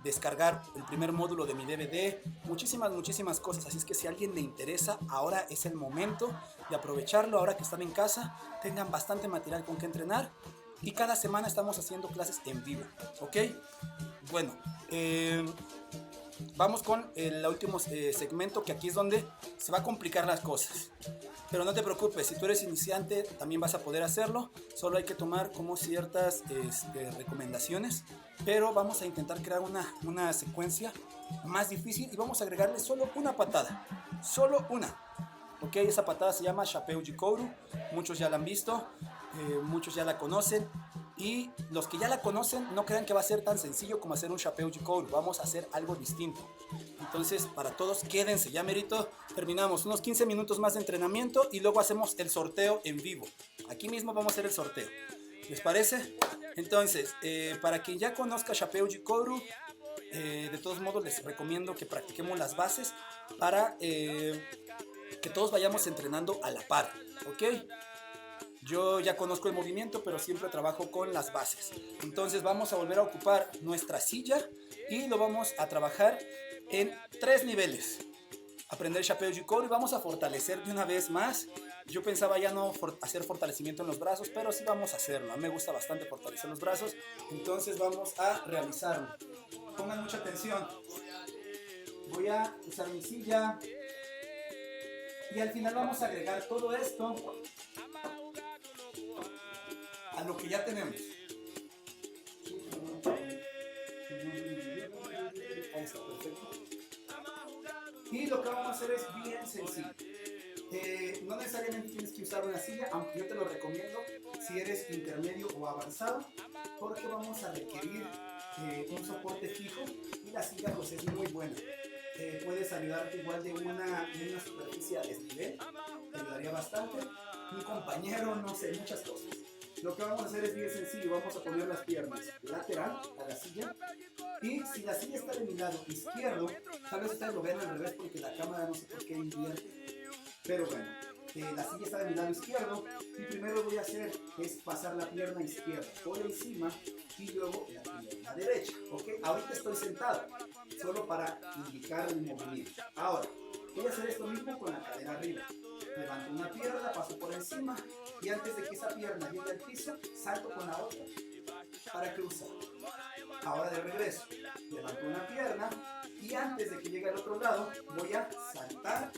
descargar el primer módulo de mi DVD, muchísimas cosas. Así es que si a alguien le interesa, ahora es el momento de aprovecharlo. Ahora que están en casa, tengan bastante material con que entrenar. Y cada semana estamos haciendo clases en vivo, ¿ok? Bueno, vamos con el último segmento, que aquí es donde se va a complicar las cosas. Pero no te preocupes, si tú eres iniciante también vas a poder hacerlo. Solo hay que tomar como ciertas recomendaciones. Pero vamos a intentar crear una secuencia más difícil y vamos a agregarle solo una patada. Solo una. Ok, esa patada se llama Chapéu de Couro. Muchos ya la han visto, muchos ya la conocen. Y los que ya la conocen, no crean que va a ser tan sencillo como hacer un Chapéu de Couro. Vamos a hacer algo distinto. Entonces, para todos, quédense. Ya merito, terminamos unos 15 minutos más de entrenamiento y luego hacemos el sorteo en vivo. Aquí mismo vamos a hacer el sorteo. ¿Les parece? Entonces, para quien ya conozca Chapéu de Couro, de todos modos les recomiendo que practiquemos las bases para que todos vayamos entrenando a la par, ¿ok? Yo ya conozco el movimiento, pero siempre trabajo con las bases. Entonces vamos a volver a ocupar nuestra silla y lo vamos a trabajar en 3 niveles. Aprender Chapéu de Couro y vamos a fortalecer de una vez más. Yo pensaba ya no hacer fortalecimiento en los brazos, pero sí vamos a hacerlo. A mí me gusta bastante fortalecer los brazos, entonces vamos a realizarlo. Pongan mucha atención. voy a usar mi silla y al final vamos a agregar todo esto a lo que ya tenemos. Ahí está, perfecto. Y lo que vamos a hacer es bien sencillo. No necesariamente tienes que usar una silla, aunque yo te lo recomiendo si eres intermedio o avanzado, porque vamos a requerir un soporte fijo y la silla pues es muy buena. Puedes ayudarte igual de una superficie a desnivel, te ayudaría bastante. Un compañero, no sé, muchas cosas. Lo que vamos a hacer es bien sencillo, vamos a poner las piernas lateral a la silla y si la silla está de mi lado izquierdo, tal vez ustedes lo vean al revés porque la cámara no sé por qué invierte, pero bueno, la silla está de mi lado izquierdo y primero lo que voy a hacer es pasar la pierna izquierda por encima y luego la pierna derecha, ¿ok? Ahorita estoy sentado, solo para indicar el movimiento. Ahora, voy a hacer esto mismo con la cadera arriba. Levanto una pierna, paso por encima y antes de que esa pierna llegue al piso, salto con la otra para cruzar. Ahora de regreso, levanto una pierna y antes de que llegue al otro lado, voy a saltar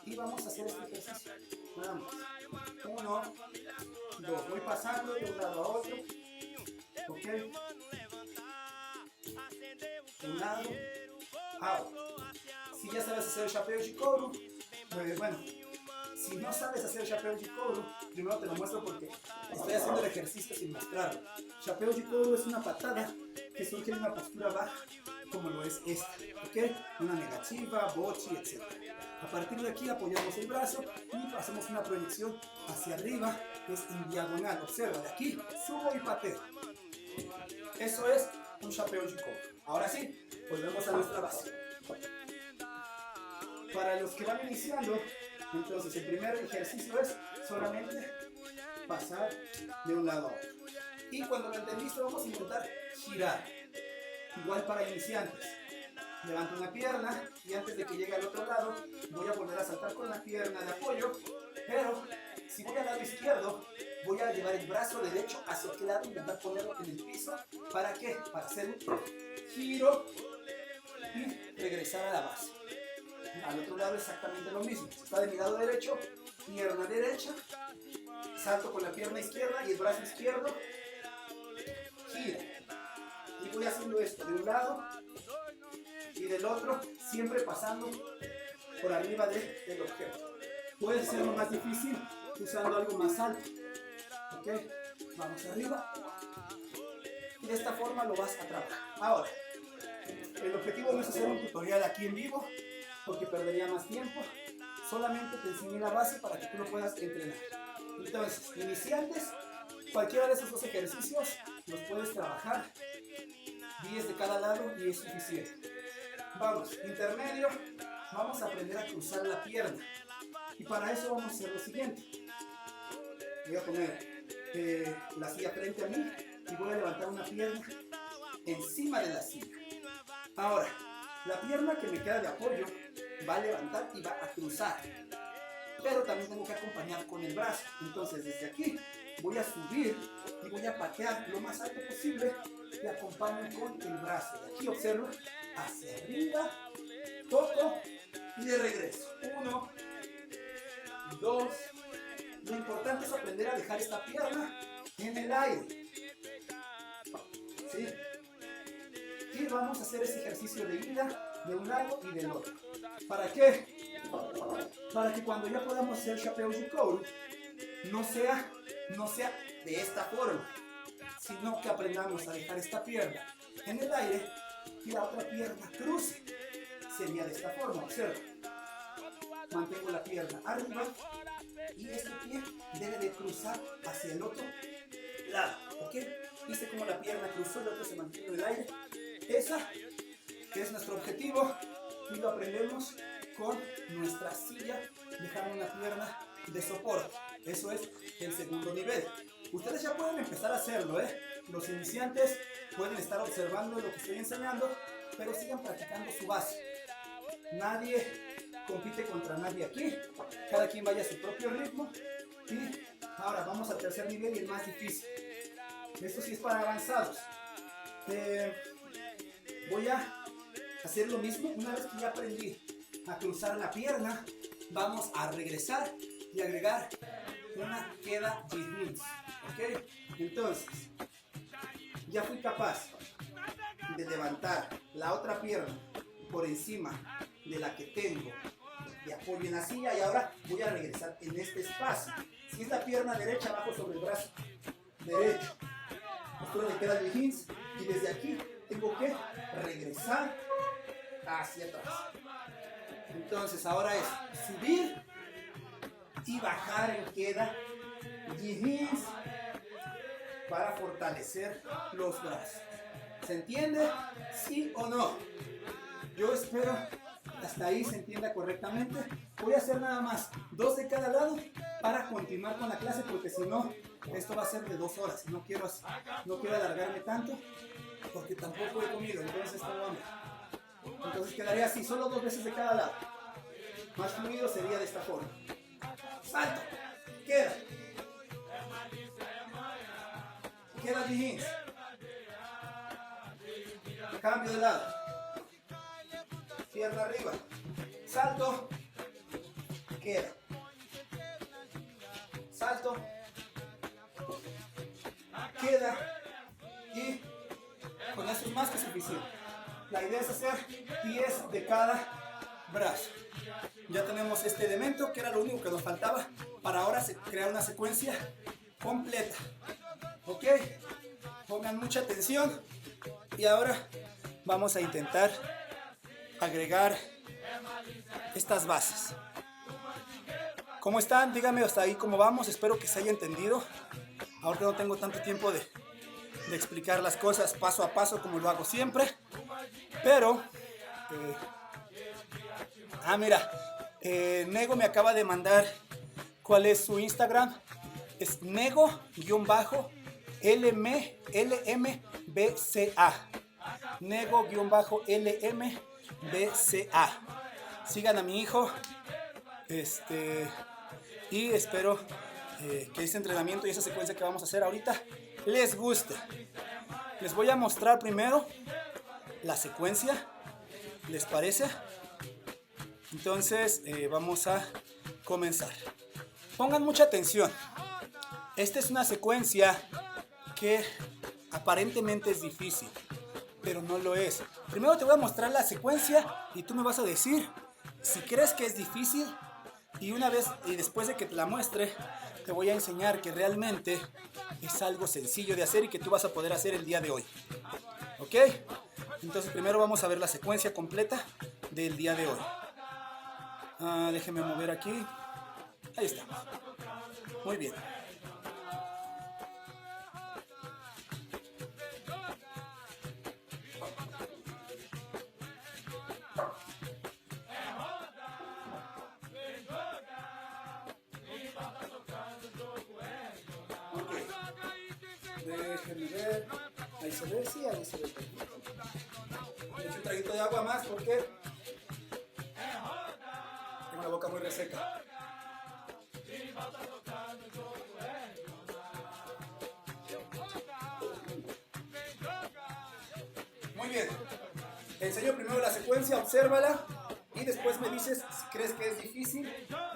y vamos a hacer este ejercicio. Nada más. 1, 2, voy pasando de un lado a otro. Ok. Un lado a otro. Si ya sabes hacer el chapéu Chikoru, pues bueno. Si no sabes hacer Chapéu Chikoru, primero te lo muestro porque estoy haciendo el ejercicio sin mostrarlo. Chapéu Chikoru es una patada que surge en una postura baja, como lo es esta, ¿ok? Una negativa, bochi, etc. A partir de aquí apoyamos el brazo y hacemos una proyección hacia arriba, que es en diagonal. Observa, de aquí subo y pateo. Eso es un Chapéu Chikoru. Ahora sí, volvemos a nuestra base. Para los que van iniciando, entonces el primer ejercicio es solamente pasar de un lado a otro. Y cuando lo entendiste vamos a intentar girar. Igual para iniciantes. Levanto una pierna y antes de que llegue al otro lado voy a volver a saltar con la pierna de apoyo. Pero si voy al lado izquierdo voy a llevar el brazo derecho hacia aquel lado e intentar ponerlo en el piso. ¿Para qué? Para hacer un giro y regresar a la base. Al otro lado exactamente lo mismo. Si está de mi lado derecho, pierna derecha, salto con la pierna izquierda y el brazo izquierdo, gira. Y voy haciendo esto de un lado y del otro, siempre pasando por arriba del objeto. Puede ser lo más difícil usando algo más alto. ¿Ok? Vamos arriba. Y de esta forma lo vas a trabajar. Ahora, el objetivo no es hacer un tutorial aquí en vivo, porque perdería más tiempo. Solamente te enseñé la base para que tú lo puedas entrenar. Entonces, iniciantes, cualquiera de esos dos ejercicios los puedes trabajar 10 de cada lado y es suficiente. Vamos, intermedio, vamos a aprender a cruzar la pierna. Y para eso vamos a hacer lo siguiente. Voy a poner la silla frente a mí y voy a levantar una pierna encima de la silla. Ahora, la pierna que me queda de apoyo va a levantar y va a cruzar, pero también tengo que acompañar con el brazo. Entonces desde aquí voy a subir y voy a patear lo más alto posible y acompaño con el brazo. De aquí observo hacia arriba, toco y de regreso. 1, 2. Lo importante es aprender a dejar esta pierna en el aire. ¿Sí? Y vamos a hacer ese ejercicio de ida de un lado y del otro. ¿Para qué? Para que cuando ya podamos hacer Chapéu Chikoru no sea de esta forma, sino que aprendamos a dejar esta pierna en el aire y la otra pierna cruce. Sería de esta forma, observa. Mantengo la pierna arriba y este pie debe de cruzar hacia el otro lado, ¿ok? Viste como la pierna cruzó y el otro se mantiene en el aire. Esa que es nuestro objetivo y lo aprendemos con nuestra silla, dejando una pierna de soporte. Eso es el segundo nivel. Ustedes ya pueden empezar a hacerlo, ¿eh? Los iniciantes pueden estar observando lo que estoy enseñando, pero sigan practicando su base. Nadie compite contra nadie aquí, cada quien vaya a su propio ritmo. Y ahora vamos al tercer nivel y el más difícil. Esto sí es para avanzados. Voy a hacer lo mismo. Una vez que ya aprendí a cruzar la pierna, vamos a regresar y agregar una queda G-Hinge, ¿ok? Entonces, ya fui capaz de levantar la otra pierna por encima de la que tengo de apoyo en la silla, y ahora voy a regresar en este espacio. Si es la pierna derecha, bajo sobre el brazo derecho, postura de queda G-Hinge, y desde aquí tengo que regresar hacia atrás. Entonces ahora es subir y bajar en queda G-Hinge para fortalecer los brazos. ¿Se entiende? ¿Sí o no? Yo espero hasta ahí se entienda correctamente. Voy a hacer nada más 2 de cada lado para continuar con la clase, porque si no, esto va a ser de 2 horas. No quiero alargarme tanto porque tampoco he comido, entonces tengo hambre. Entonces quedaría así, solo 2 veces de cada lado. Más fluido sería de esta forma. Salto, queda G-Hinge, cambio de lado, pierna arriba, salto, queda, salto, queda, y con eso es más que suficiente. La idea es hacer 10 de cada brazo. Ya tenemos este elemento, que era lo único que nos faltaba para ahora crear una secuencia completa. ¿Ok? Pongan mucha atención y ahora vamos a intentar agregar estas bases. ¿Cómo están? Díganme hasta ahí cómo vamos. Espero que se haya entendido. Ahorita no tengo tanto tiempo de explicar las cosas paso a paso como lo hago siempre. Pero... mira. Nego me acaba de mandar cuál es su Instagram. Es nego-lmbca. nego-lmbca. Sigan a mi hijo. Y espero que este entrenamiento y esa secuencia que vamos a hacer ahorita les guste. Les voy a mostrar primero la secuencia. ¿Les parece? Entonces vamos a comenzar. Pongan mucha atención. Esta es una secuencia que aparentemente es difícil, pero no lo es. Primero te voy a mostrar la secuencia y tú me vas a decir si crees que es difícil, y después de que te la muestre, te voy a enseñar que realmente es algo sencillo de hacer y que tú vas a poder hacer el día de hoy. ¿Ok? Entonces primero vamos a ver la secuencia completa del día de hoy. Déjenme mover aquí. Ahí estamos. Muy bien. Ok. Déjenme ver. Ahí se ve, sí, ahí se ve. Le echo un traguito de agua más porque tengo la boca muy reseca. Muy bien. Te enseño primero la secuencia, obsérvala y después me dices si crees que es difícil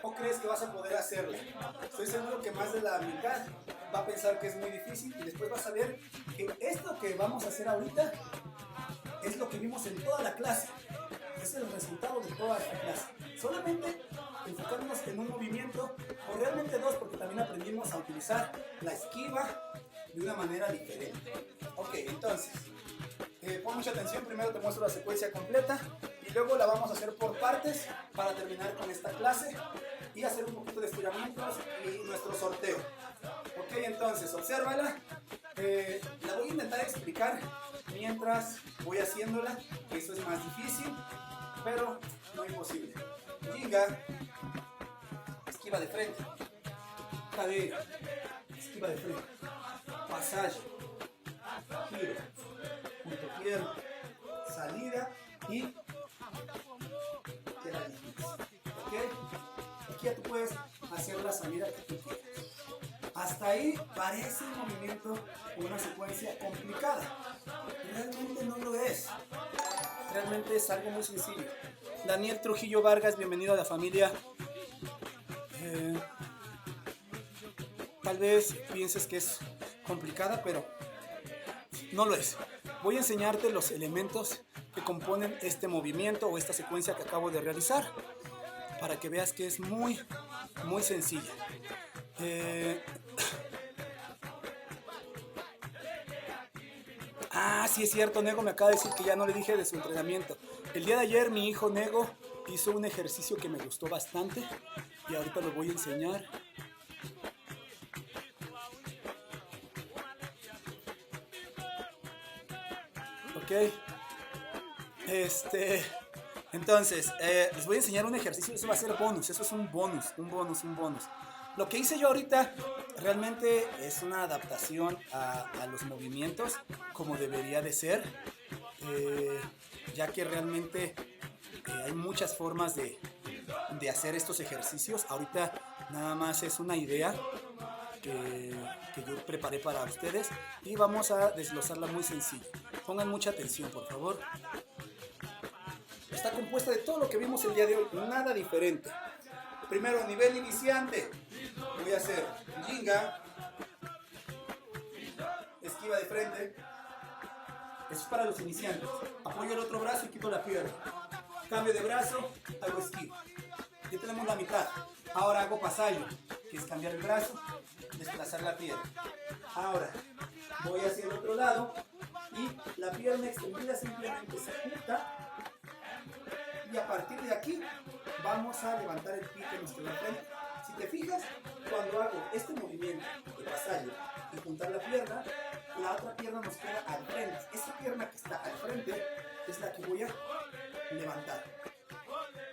o crees que vas a poder hacerla. Estoy seguro que más de la mitad va a pensar que es muy difícil, y después vas a ver que esto que vamos a hacer ahorita es lo que vimos en toda la clase. Es el resultado de toda esta clase. Solamente enfocándonos en un movimiento, o realmente 2, porque también aprendimos a utilizar la esquiva de una manera diferente. Ok, entonces, pon mucha atención. Primero te muestro la secuencia completa y luego la vamos a hacer por partes para terminar con esta clase y hacer un poquito de estiramientos y nuestro sorteo. Ok, entonces, obsérvala. La voy a intentar explicar mientras voy haciéndola, que eso es más difícil, pero no imposible. Ginga, esquiva de frente, cadera, esquiva de frente, pasaje, giro, punto pierna, salida y queda difícil. ¿Ok? Aquí ya tú puedes hacer la salida que tú quieras. Hasta ahí parece un movimiento o una secuencia complicada. Realmente no lo es. Realmente es algo muy sencillo. Daniel Trujillo Vargas, bienvenido a la familia. Tal vez pienses que es complicada, pero no lo es. Voy a enseñarte los elementos que componen este movimiento o esta secuencia que acabo de realizar para que veas que es muy sencilla. Sí es cierto, Nego me acaba de decir que ya no le dije de su entrenamiento. El día de ayer mi hijo Nego hizo un ejercicio que me gustó bastante y ahorita lo voy a enseñar. Ok. Entonces, les voy a enseñar un ejercicio, eso va a ser bonus, eso es un bonus. Lo que hice yo ahorita realmente es una adaptación a los movimientos como debería de ser, ya que realmente hay muchas formas de hacer estos ejercicios. Ahorita nada más es una idea que yo preparé para ustedes y vamos a desglosarla muy sencillo. Pongan mucha atención, por favor. Está compuesta de todo lo que vimos el día de hoy, nada diferente. Primero, nivel iniciante. Voy a hacer ginga, esquiva de frente. Eso es para los iniciantes. Apoyo el otro brazo y quito la pierna. Cambio de brazo, hago esquiva. Ya tenemos la mitad. Ahora hago pasallo, que es cambiar el brazo, desplazar la pierna. Ahora voy hacia el otro lado y la pierna extendida simplemente se junta. Y a partir de aquí vamos a levantar el pie que nos queda frente. Si te fijas, cuando hago este movimiento de pasallo y juntar la pierna, la otra pierna nos queda al frente. Esa pierna que está al frente es la que voy a levantar.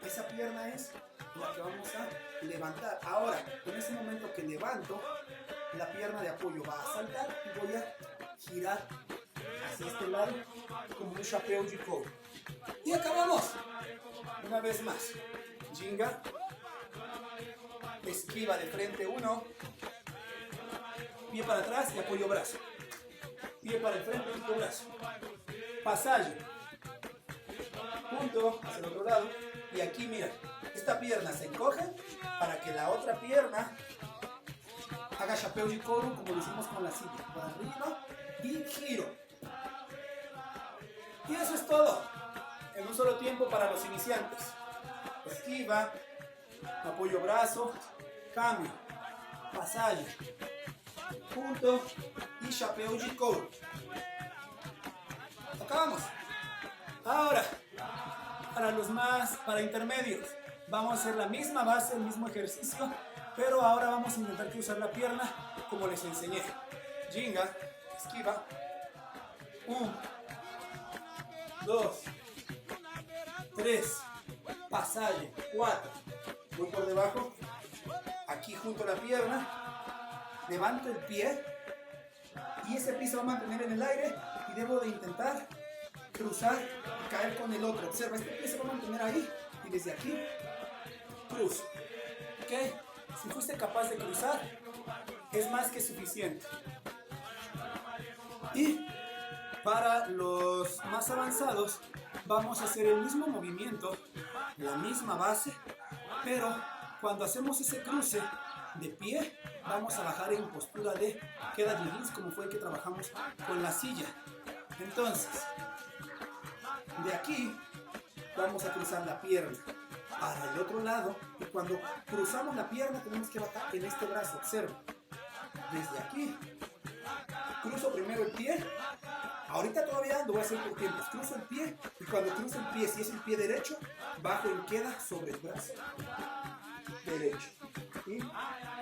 Esa pierna es la que vamos a levantar. Ahora, en ese momento que levanto, la pierna de apoyo va a saltar y voy a girar hacia este lado como un chapéu de couro. Y acabamos. Una vez más, ginga, esquiva de frente 1, pie para atrás y apoyo brazo, pie para el frente y apoyo brazo, pasallo, punto hacia el otro lado y aquí mira, esta pierna se encoge para que la otra pierna haga chapéu de couro como lo hicimos con la silla, para arriba y giro. Y eso es todo. En un solo tiempo para los iniciantes. Esquiva, apoyo brazo, cambio, pasallo, punto y chapéu de couro. Acabamos. Ahora, para intermedios, vamos a hacer la misma base, el mismo ejercicio, pero ahora vamos a intentar cruzar la pierna como les enseñé. Ginga, esquiva, 1, 2, 3, pasallo, 4, voy por debajo, aquí junto la pierna, levanto el pie y ese pie se va a mantener en el aire y debo de intentar cruzar y caer con el otro. Observa, este pie se va a mantener ahí y desde aquí cruzo. ¿Ok? Si fuiste capaz de cruzar, es más que suficiente. Y para los más avanzados, vamos a hacer el mismo movimiento, la misma base, pero cuando hacemos ese cruce de pie, vamos a bajar en postura de queda de jeans, como fue el que trabajamos con la silla. Entonces, de aquí vamos a cruzar la pierna para el otro lado y cuando cruzamos la pierna tenemos que bajar en este brazo. Observa, desde aquí cruzo primero el pie. Ahorita todavía lo voy a hacer por tiempos. Cruzo el pie y cuando cruzo el pie, si es el pie derecho, bajo en queda sobre el brazo derecho. Y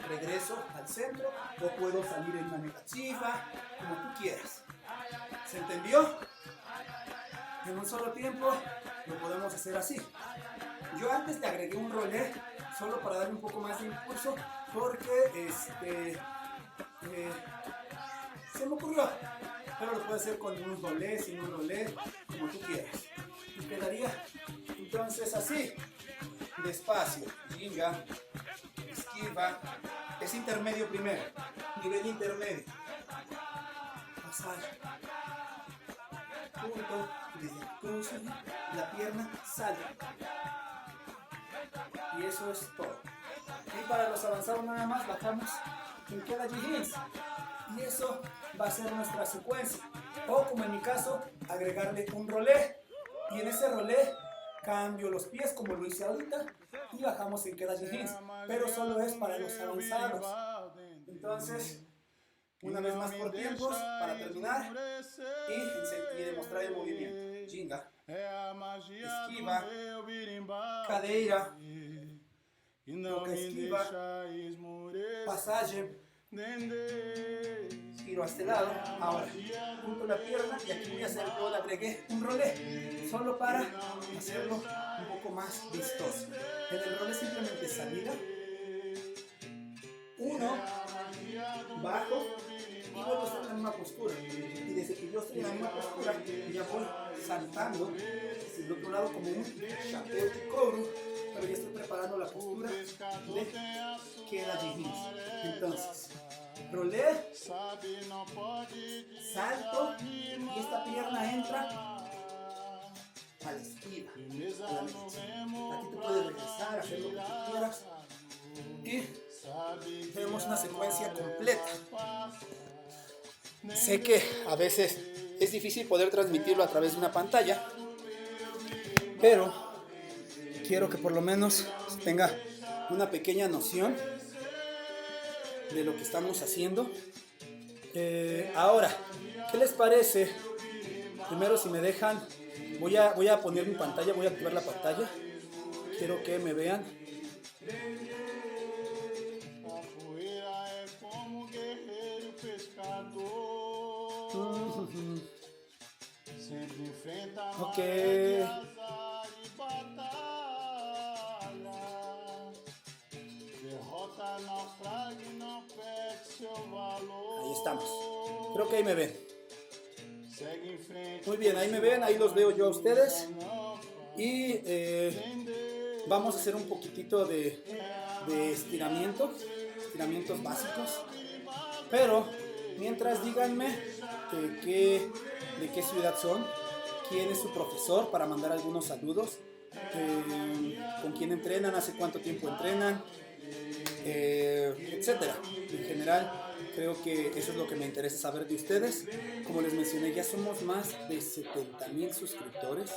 regreso al centro o puedo salir en una negativa, como tú quieras. ¿Se entendió? En un solo tiempo lo podemos hacer así. Yo antes le agregué un rolé solo para darle un poco más de impulso porque se me ocurrió. Pero lo puedes hacer con un rolé, sin un rolé, como tú quieras. Y quedaría entonces así. Despacio, ginga, esquiva. Es intermedio primero. Nivel intermedio. Pasallo. punto y desde que cruzo la pierna salto. Y eso es todo. Y para los avanzados nada más bajamos en queda jeans. Y eso va a ser nuestra secuencia. O como en mi caso, agregarle un rolé. Y en ese rolé cambio los pies como lo hice ahorita y bajamos en queda jeans. Pero solo es para los avanzados. Entonces, una vez más por tiempos para terminar y demostrar el movimiento. Ginga, esquiva, cadeira, troca esquiva, pasaje, giro a este lado. Ahora junto la pierna y aquí voy a hacer, yo le agregué un rolé solo para hacerlo un poco más vistoso. En el rolé simplemente salida, uno, bajo y vuelvo a estar en la misma postura. Y desde que yo estoy en la misma postura, ya voy saltando hacia el otro lado como un chapéu de cobro, pero ya estoy preparando la postura de queda jeans. Entonces, rolé, salto y esta pierna entra a la esquiva, a la derecha. Aquí tú puedes regresar, hacer lo que tú quieras y tenemos una secuencia completa. Sé que a veces es difícil poder transmitirlo a través de una pantalla, pero quiero que por lo menos tenga una pequeña noción de lo que estamos haciendo. Ahora, ¿qué les parece? Primero, si me dejan, voy a poner mi pantalla, voy a activar la pantalla. Quiero que me vean. Ok. Ahí estamos. Creo que ahí me ven. Muy bien, ahí me ven, ahí los veo yo a ustedes. Y vamos a hacer un poquitito de estiramientos básicos. Pero mientras díganme de qué ciudad son, quién es su profesor para mandar algunos saludos, con quién entrenan, hace cuánto tiempo entrenan, etcétera. En general, creo que eso es lo que me interesa saber de ustedes. Como les mencioné, ya somos más de 70,000 suscriptores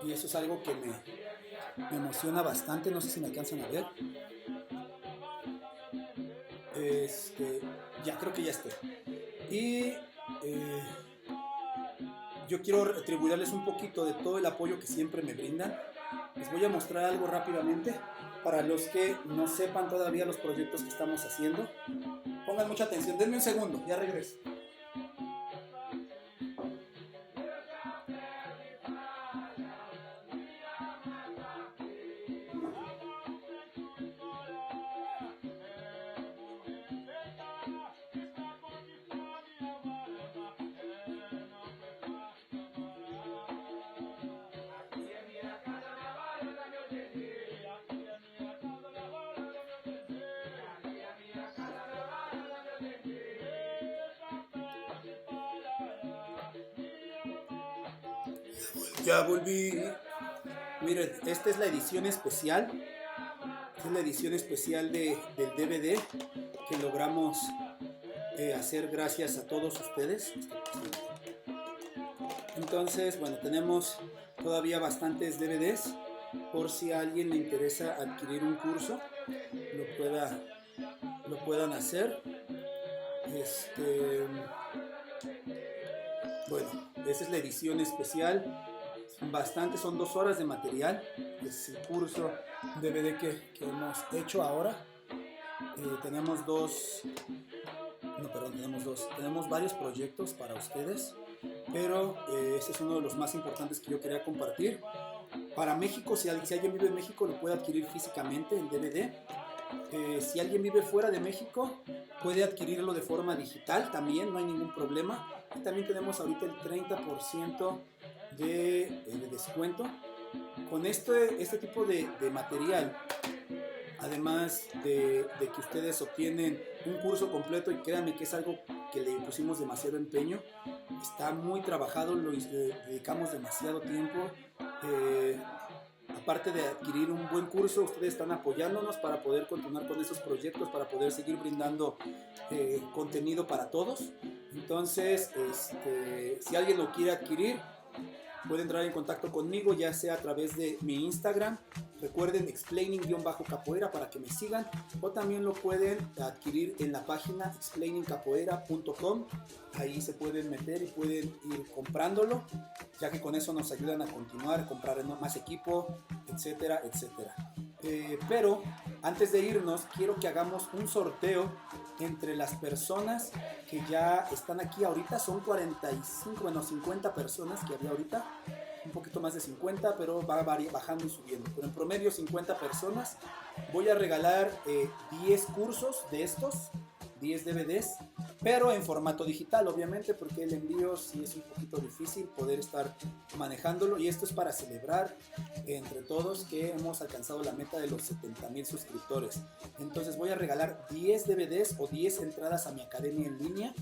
y eso es algo que me emociona bastante. No sé si me alcanzan a ver. Ya creo que ya estoy. Y yo quiero retribuirles un poquito de todo el apoyo que siempre me brindan. Les voy a mostrar algo rápidamente para los que no sepan todavía los proyectos que estamos haciendo. Pongan mucha atención, denme un segundo, ya regreso. Ya volví. Miren, esta es la edición especial. Es la edición especial del DVD que logramos hacer gracias a todos ustedes. Entonces, bueno, tenemos todavía bastantes DVDs por si a alguien le interesa adquirir un curso, lo puedan hacer. Bueno, esa es la edición especial. Son 2 horas de material. Es el curso DVD que hemos hecho ahora. Tenemos varios proyectos para ustedes, pero ese es uno de los más importantes que yo quería compartir. Para México, si alguien vive en México, lo puede adquirir físicamente en DVD. Si alguien vive fuera de México, puede adquirirlo de forma digital también, no hay ningún problema. Y también tenemos ahorita el 30% de descuento. Con este tipo de material, además de que ustedes obtienen un curso completo, y créanme que es algo que le pusimos demasiado empeño, está muy trabajado, dedicamos demasiado tiempo. Aparte de adquirir un buen curso, ustedes están apoyándonos para poder continuar con esos proyectos, para poder seguir brindando contenido para todos. Entonces, si alguien lo quiere adquirir, puede entrar en contacto conmigo, ya sea a través de mi Instagram. Recuerden explaining-capoeira para que me sigan, o también lo pueden adquirir en la página explainingcapoeira.com. Ahí se pueden meter y pueden ir comprándolo, ya que con eso nos ayudan a continuar, a comprar más equipo, etcétera, etcétera. Pero antes de irnos, quiero que hagamos un sorteo entre las personas que ya están aquí ahorita. Son 45, bueno, 50 personas que había ahorita, un poquito más de 50, pero va bajando y subiendo, pero en promedio 50 personas. Voy a regalar 10 cursos de estos, 10 DVDs, pero en formato digital, obviamente, porque el envío sí es un poquito difícil poder estar manejándolo, y esto es para celebrar entre todos que hemos alcanzado la meta de los 70,000 suscriptores. Entonces voy a regalar 10 DVDs o 10 entradas a mi academia en línea,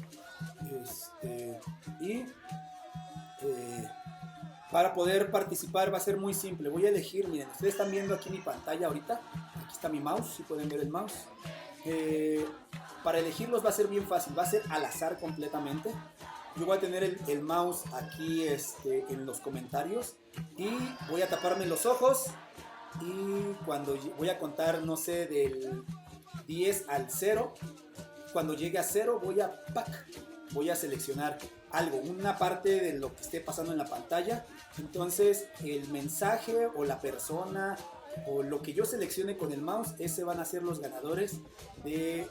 para poder participar va a ser muy simple. Voy a elegir, miren, ustedes están viendo aquí mi pantalla ahorita, aquí está mi mouse, si pueden ver el mouse. Para elegirlos va a ser bien fácil, va a ser al azar completamente. Yo voy a tener el mouse aquí en los comentarios, y voy a taparme los ojos, y cuando voy a contar, no sé, del 10 al 0, cuando llegue a 0 voy a seleccionar algo, una parte de lo que esté pasando en la pantalla. Entonces el mensaje o la persona o lo que yo seleccione con el mouse, ese van a ser los ganadores del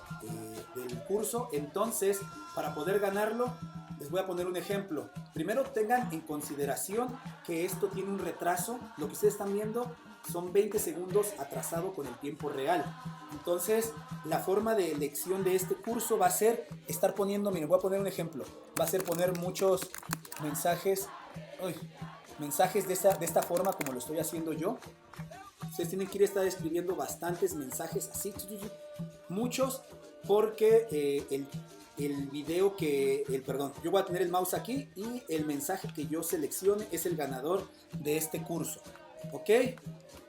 curso. Entonces, para poder ganarlo, les voy a poner un ejemplo. Primero, tengan en consideración que esto tiene un retraso. Lo que ustedes están viendo son 20 segundos atrasado con el tiempo real. Entonces, la forma de elección de este curso va a ser estar poniendo, miren, voy a poner un ejemplo. Va a ser poner muchos mensajes, mensajes de esta forma, como lo estoy haciendo yo. Ustedes tienen que estar escribiendo bastantes mensajes así, muchos, porque el video yo voy a tener el mouse aquí, y el mensaje que yo seleccione es el ganador de este curso, ¿ok?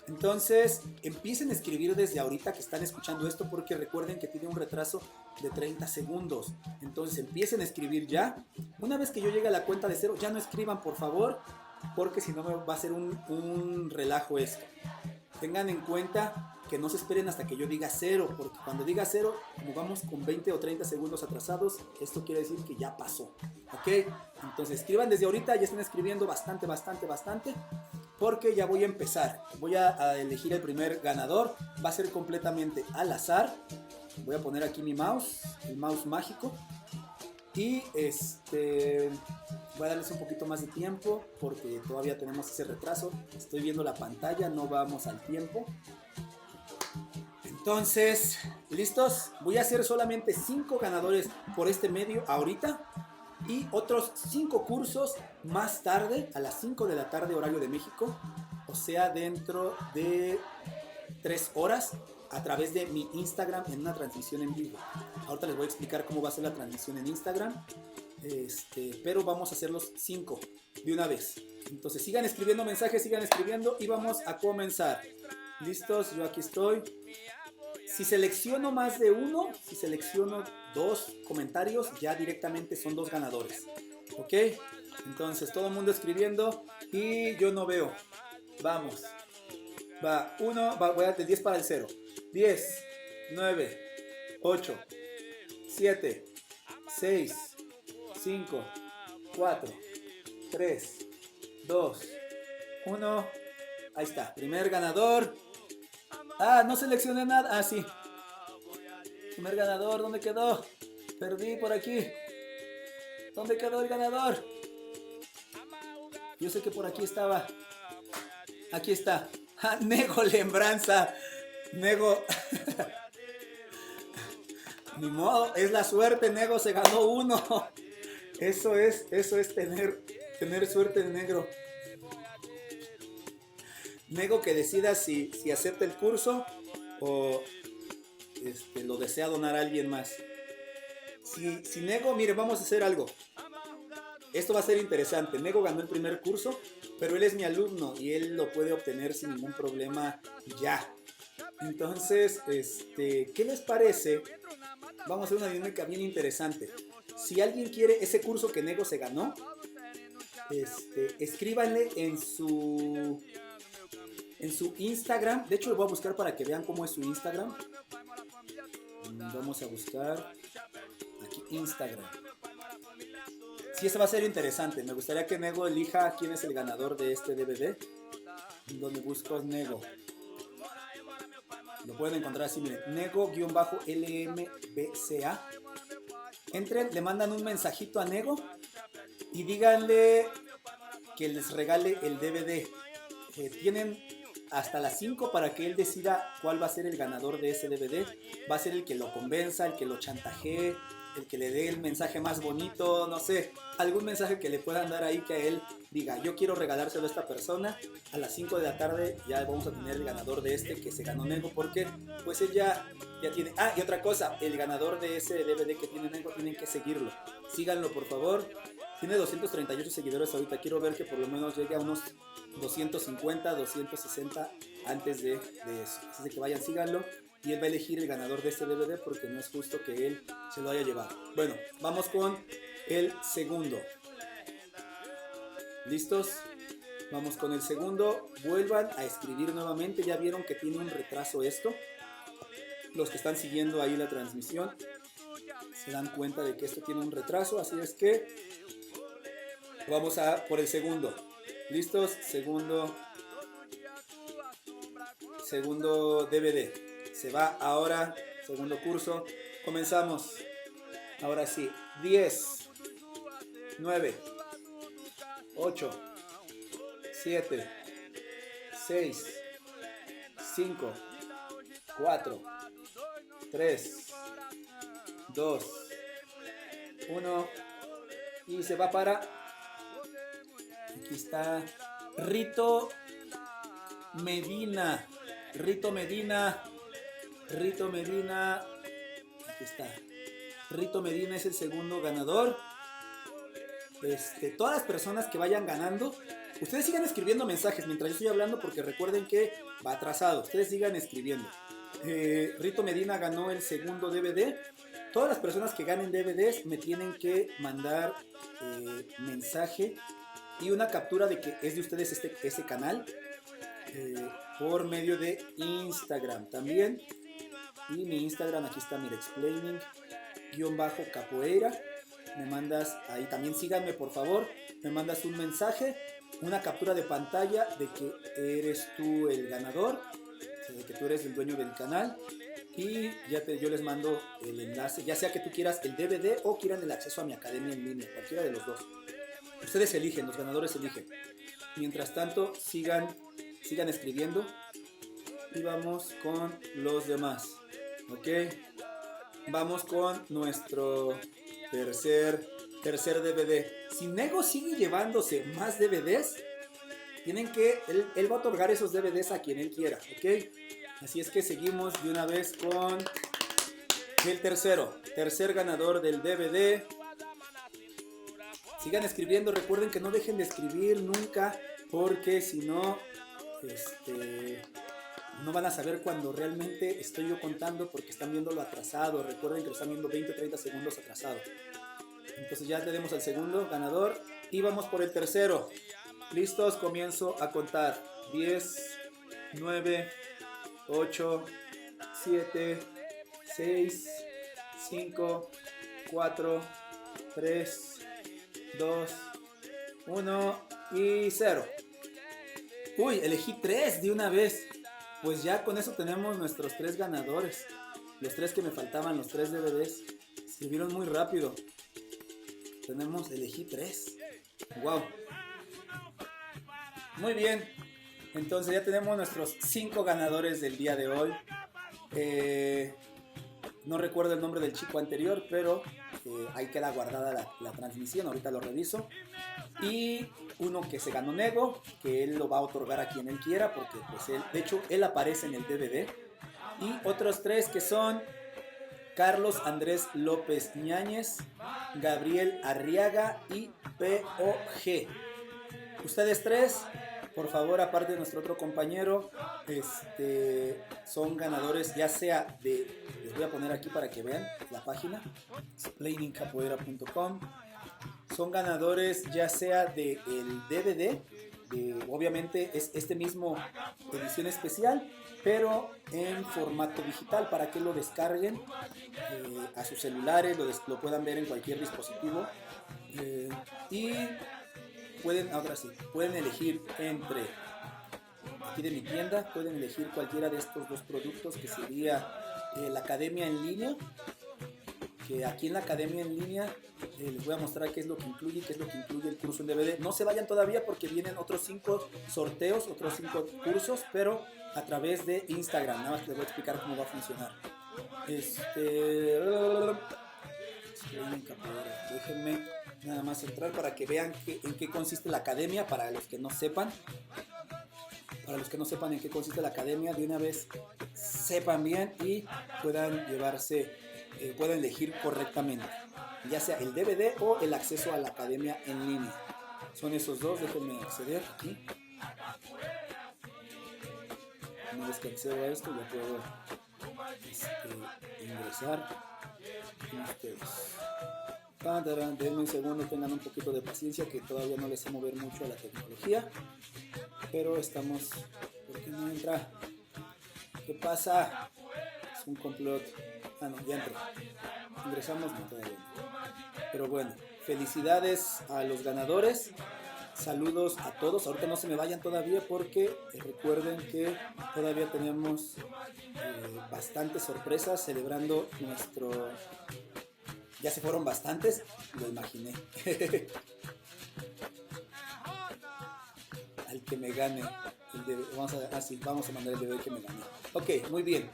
Entonces empiecen a escribir desde ahorita que están escuchando esto, porque recuerden que tiene un retraso de 30 segundos. Entonces empiecen a escribir ya. Una vez que yo llegue a la cuenta de 0, ya no escriban, por favor, porque si no me va a ser un relajo esto. Tengan en cuenta que no se esperen hasta que yo diga 0, porque cuando diga 0, como vamos con 20 o 30 segundos atrasados, esto quiere decir que ya pasó, ¿ok? Entonces escriban desde ahorita, ya están escribiendo bastante, porque ya voy a empezar. Voy a elegir el primer ganador, va a ser completamente al azar. Voy a poner aquí mi mouse, el mouse mágico, y voy a darles un poquito más de tiempo porque todavía tenemos ese retraso. Estoy viendo la pantalla, no vamos al tiempo. Entonces, ¿listos? Voy a hacer solamente 5 ganadores por este medio ahorita, y otros 5 cursos más tarde, a las 5 de la tarde horario de México, o sea, dentro de 3 horas, a través de mi Instagram en una transmisión en vivo. Ahorita les voy a explicar cómo va a ser la transmisión en Instagram, pero vamos a hacer los 5 de una vez. Entonces sigan escribiendo mensajes, sigan escribiendo, y vamos a comenzar. ¿Listos? Yo aquí estoy. Si selecciono más de uno, si selecciono 2 comentarios, ya directamente son 2 ganadores, ¿ok? Entonces todo el mundo escribiendo y yo no veo. Vamos. Va, 1, voy a de 10 para el 0. 10, 9, 8, 7, 6, 5, 4, 3, 2, 1. Ahí está, primer ganador. Ah, no seleccioné nada. Ah, sí. Primer ganador, ¿dónde quedó? Perdí por aquí. ¿Dónde quedó el ganador? Yo sé que por aquí estaba. Aquí está. Ah, Nego Lembranza. Nego. Ni modo, es la suerte, Nego se ganó 1. Eso es tener suerte, negro. Nego que decida si acepta el curso o lo desea donar a alguien más. Si Nego, mire, vamos a hacer algo. esto va a ser interesante. Nego ganó el primer curso, pero él es mi alumno y él lo puede obtener sin ningún problema ya. Entonces, ¿qué les parece? Vamos a hacer una dinámica bien interesante. Si alguien quiere ese curso que Nego se ganó, escríbanle en su Instagram. De hecho, lo voy a buscar para que vean cómo es su Instagram. Vamos a buscar aquí Instagram. Sí, ese va a ser interesante. Me gustaría que Nego elija quién es el ganador de este DVD. Donde busco Nego. Lo pueden encontrar así, miren. Nego-LMBCA. Entren, le mandan un mensajito a Nego y díganle que les regale el DVD. Tienen hasta las 5 para que él decida cuál va a ser el ganador de ese DVD. Va a ser el que lo convenza, el que lo chantajee, el que le dé el mensaje más bonito, no sé, algún mensaje que le puedan dar ahí que a él diga, yo quiero regalárselo a esta persona. A las 5 de la tarde ya vamos a tener el ganador de que se ganó Nego, porque pues él ya tiene. Ah, y otra cosa, el ganador de ese DVD que tiene Nego, tienen que seguirlo. Síganlo, por favor. Tiene 238 seguidores ahorita. Quiero ver que por lo menos llegue a unos 250, 260 antes de eso. Así de que vayan, síganlo. Y él va a elegir el ganador de este DVD porque no es justo que él se lo haya llevado. Bueno, vamos con el segundo. ¿Listos? Vamos con el segundo. Vuelvan a escribir nuevamente. Ya vieron que tiene un retraso esto. Los que están siguiendo ahí la transmisión se dan cuenta de que esto tiene un retraso. Así es que vamos a por el segundo. ¿Listos? Segundo DVD. Se va ahora. Segundo curso. Comenzamos. Ahora sí. 10, 9, 8, 7, 6, 5, 4, 3, 2, 1. Y se va para... Aquí está Rito Medina. Aquí está. Rito Medina es el segundo ganador. Todas las personas que vayan ganando, ustedes sigan escribiendo mensajes mientras yo estoy hablando, porque recuerden que va atrasado. Ustedes sigan escribiendo. Rito Medina ganó el segundo DVD. Todas las personas que ganen DVDs me tienen que mandar mensaje y una captura de que es de ustedes ese canal por medio de Instagram también. Y mi Instagram, aquí está, mira, explaining_capoeira. Me mandas ahí, también síganme por favor. Me mandas un mensaje, una captura de pantalla de que eres tú el ganador, de que tú eres el dueño del canal. Y yo les mando el enlace, ya sea que tú quieras el DVD o quieran el acceso a mi academia en línea, cualquiera de los dos. Ustedes eligen, los ganadores eligen. Mientras tanto, sigan escribiendo y vamos con los demás. Ok, vamos con nuestro tercer DVD. Si Nego sigue llevándose más DVDs, él va a otorgar esos DVDs a quien él quiera. Ok, así es que seguimos de una vez con el tercer ganador del DVD. Sigan escribiendo, recuerden que no dejen de escribir nunca, porque si no, no van a saber cuando realmente estoy yo contando, porque están viéndolo atrasado. Recuerden que lo están viendo 20-30 segundos atrasado. Entonces ya tenemos al segundo ganador y vamos por el tercero. ¿Listos? Comienzo a contar. 10, 9, 8, 7, 6, 5, 4, 3, 2, 1 y 0. Uy, elegí 3 de una vez. Pues ya con eso tenemos nuestros 3 ganadores. Los 3 que me faltaban, los 3 DVDs. Se vieron muy rápido. Elegí 3. Wow. Muy bien. Entonces ya tenemos nuestros 5 ganadores del día de hoy. No recuerdo el nombre del chico anterior, pero ahí queda guardada la transmisión. Ahorita lo reviso. Y uno que se ganó Nego, que él lo va a otorgar a quien él quiera, porque pues de hecho él aparece en el DVD. Y otros 3 que son Carlos Andrés López Ñáñez, Gabriel Arriaga y POG. Ustedes tres, por favor, aparte de nuestro otro compañero, son ganadores ya sea de, les voy a poner aquí para que vean la página, explainingcapoeira.com. Son ganadores ya sea del DVD, obviamente es este mismo edición especial, pero en formato digital para que lo descarguen a sus celulares, lo puedan ver en cualquier dispositivo y pueden elegir entre, aquí de mi tienda, pueden elegir cualquiera de estos dos productos, que sería la Academia en línea, que aquí en la Academia en línea les voy a mostrar qué es lo que incluye el curso en DVD. No se vayan todavía porque vienen otros 5 sorteos, otros 5 cursos, pero a través de Instagram. Nada más les voy a explicar cómo va a funcionar. Déjenme nada más entrar para que vean en qué consiste la academia, para los que no sepan. Para los que no sepan en qué consiste la academia, de una vez sepan bien y puedan puedan elegir correctamente, ya sea el DVD o el acceso a la academia en línea. Son esos dos, déjenme acceder aquí. Una vez que accedo a esto ya puedo ingresar con ustedes. Denme un segundo, tengan un poquito de paciencia, que todavía no les sé mover mucho a la tecnología, pero estamos... ¿Por qué no entra? ¿Qué pasa? Es un complot. Ah, no, ya entré. Ingresamos, no, todavía no. Pero bueno, felicidades a los ganadores. Saludos a todos. Ahorita no se me vayan todavía porque recuerden que todavía tenemos bastantes sorpresas celebrando nuestro... Ya se fueron bastantes, lo imaginé. Al que me gane. Vamos a mandar el DVD que me gane. Ok, muy bien.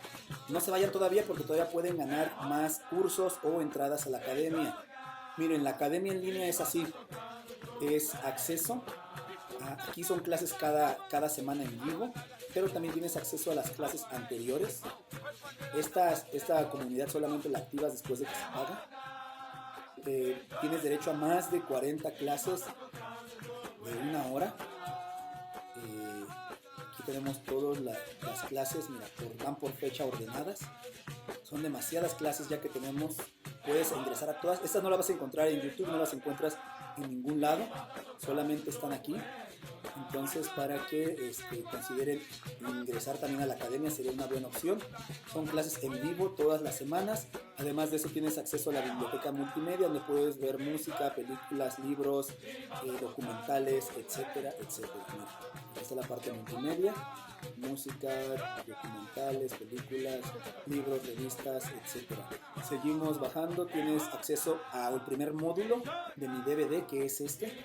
No se vayan todavía porque todavía pueden ganar más cursos o entradas a la academia. Miren, la academia en línea es así. Es acceso. Aquí son clases cada semana en vivo, pero también tienes acceso a las clases anteriores. Esta comunidad solamente la activas después de que se paga. Tienes derecho a más de 40 clases de 1 hora. Aquí tenemos todas las clases, mira, van por fecha ordenadas. Son demasiadas clases ya que tenemos. Puedes ingresar a todas. Estas no las vas a encontrar en YouTube, no las encuentras en ningún lado, solamente están aquí. Entonces, para que consideren ingresar también a la academia, sería una buena opción. Son clases en vivo todas las semanas. Además de eso, tienes acceso a la biblioteca multimedia, donde puedes ver música, películas, libros, documentales, etcétera, etcétera. Esta es la parte multimedia: música, documentales, películas, libros, revistas, etcétera. Seguimos bajando. Tienes acceso al primer módulo de mi DVD, que es este.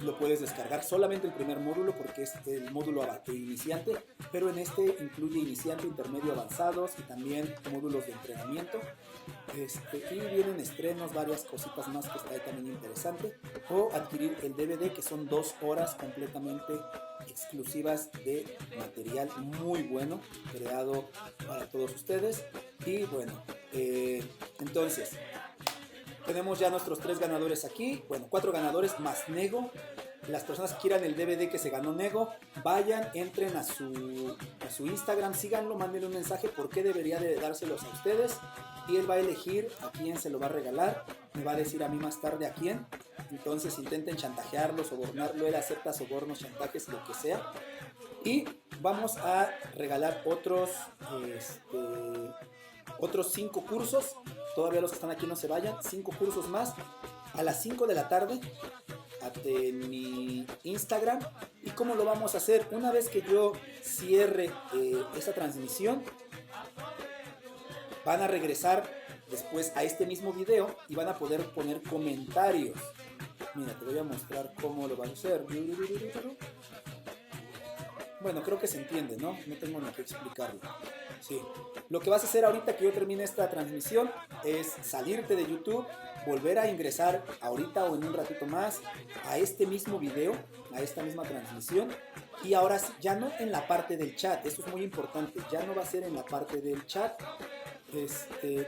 Lo puedes descargar, solamente el primer módulo porque es el módulo iniciante, pero en este incluye iniciante, intermedio, avanzados y también módulos de entrenamiento. Y vienen estrenos, varias cositas más que está también interesante. O adquirir el DVD, que son 2 horas completamente exclusivas de material muy bueno, creado para todos ustedes. Y bueno, entonces tenemos ya nuestros 3 ganadores aquí. Bueno, 4 ganadores más Nego. Las personas que quieran el DVD que se ganó Nego, vayan, entren a su Instagram, síganlo, mándenle un mensaje por qué debería de dárselos a ustedes. Y él va a elegir a quién se lo va a regalar. Me va a decir a mí más tarde a quién. Entonces intenten chantajearlo, sobornarlo. Él acepta sobornos, chantajes, lo que sea. Y vamos a regalar otros 5 cursos. Todavía los que están aquí no se vayan. 5 cursos más a las 5 de la tarde en mi Instagram. ¿Y cómo lo vamos a hacer? Una vez que yo cierre esta transmisión, van a regresar después a este mismo video y van a poder poner comentarios. Mira, te voy a mostrar cómo lo van a hacer. Bueno, creo que se entiende, ¿no? No tengo ni que explicarlo. Sí. Lo que vas a hacer ahorita que yo termine esta transmisión es salirte de YouTube, volver a ingresar ahorita o en un ratito más a este mismo video, a esta misma transmisión. Y ahora ya no en la parte del chat, eso es muy importante, ya no va a ser en la parte del chat,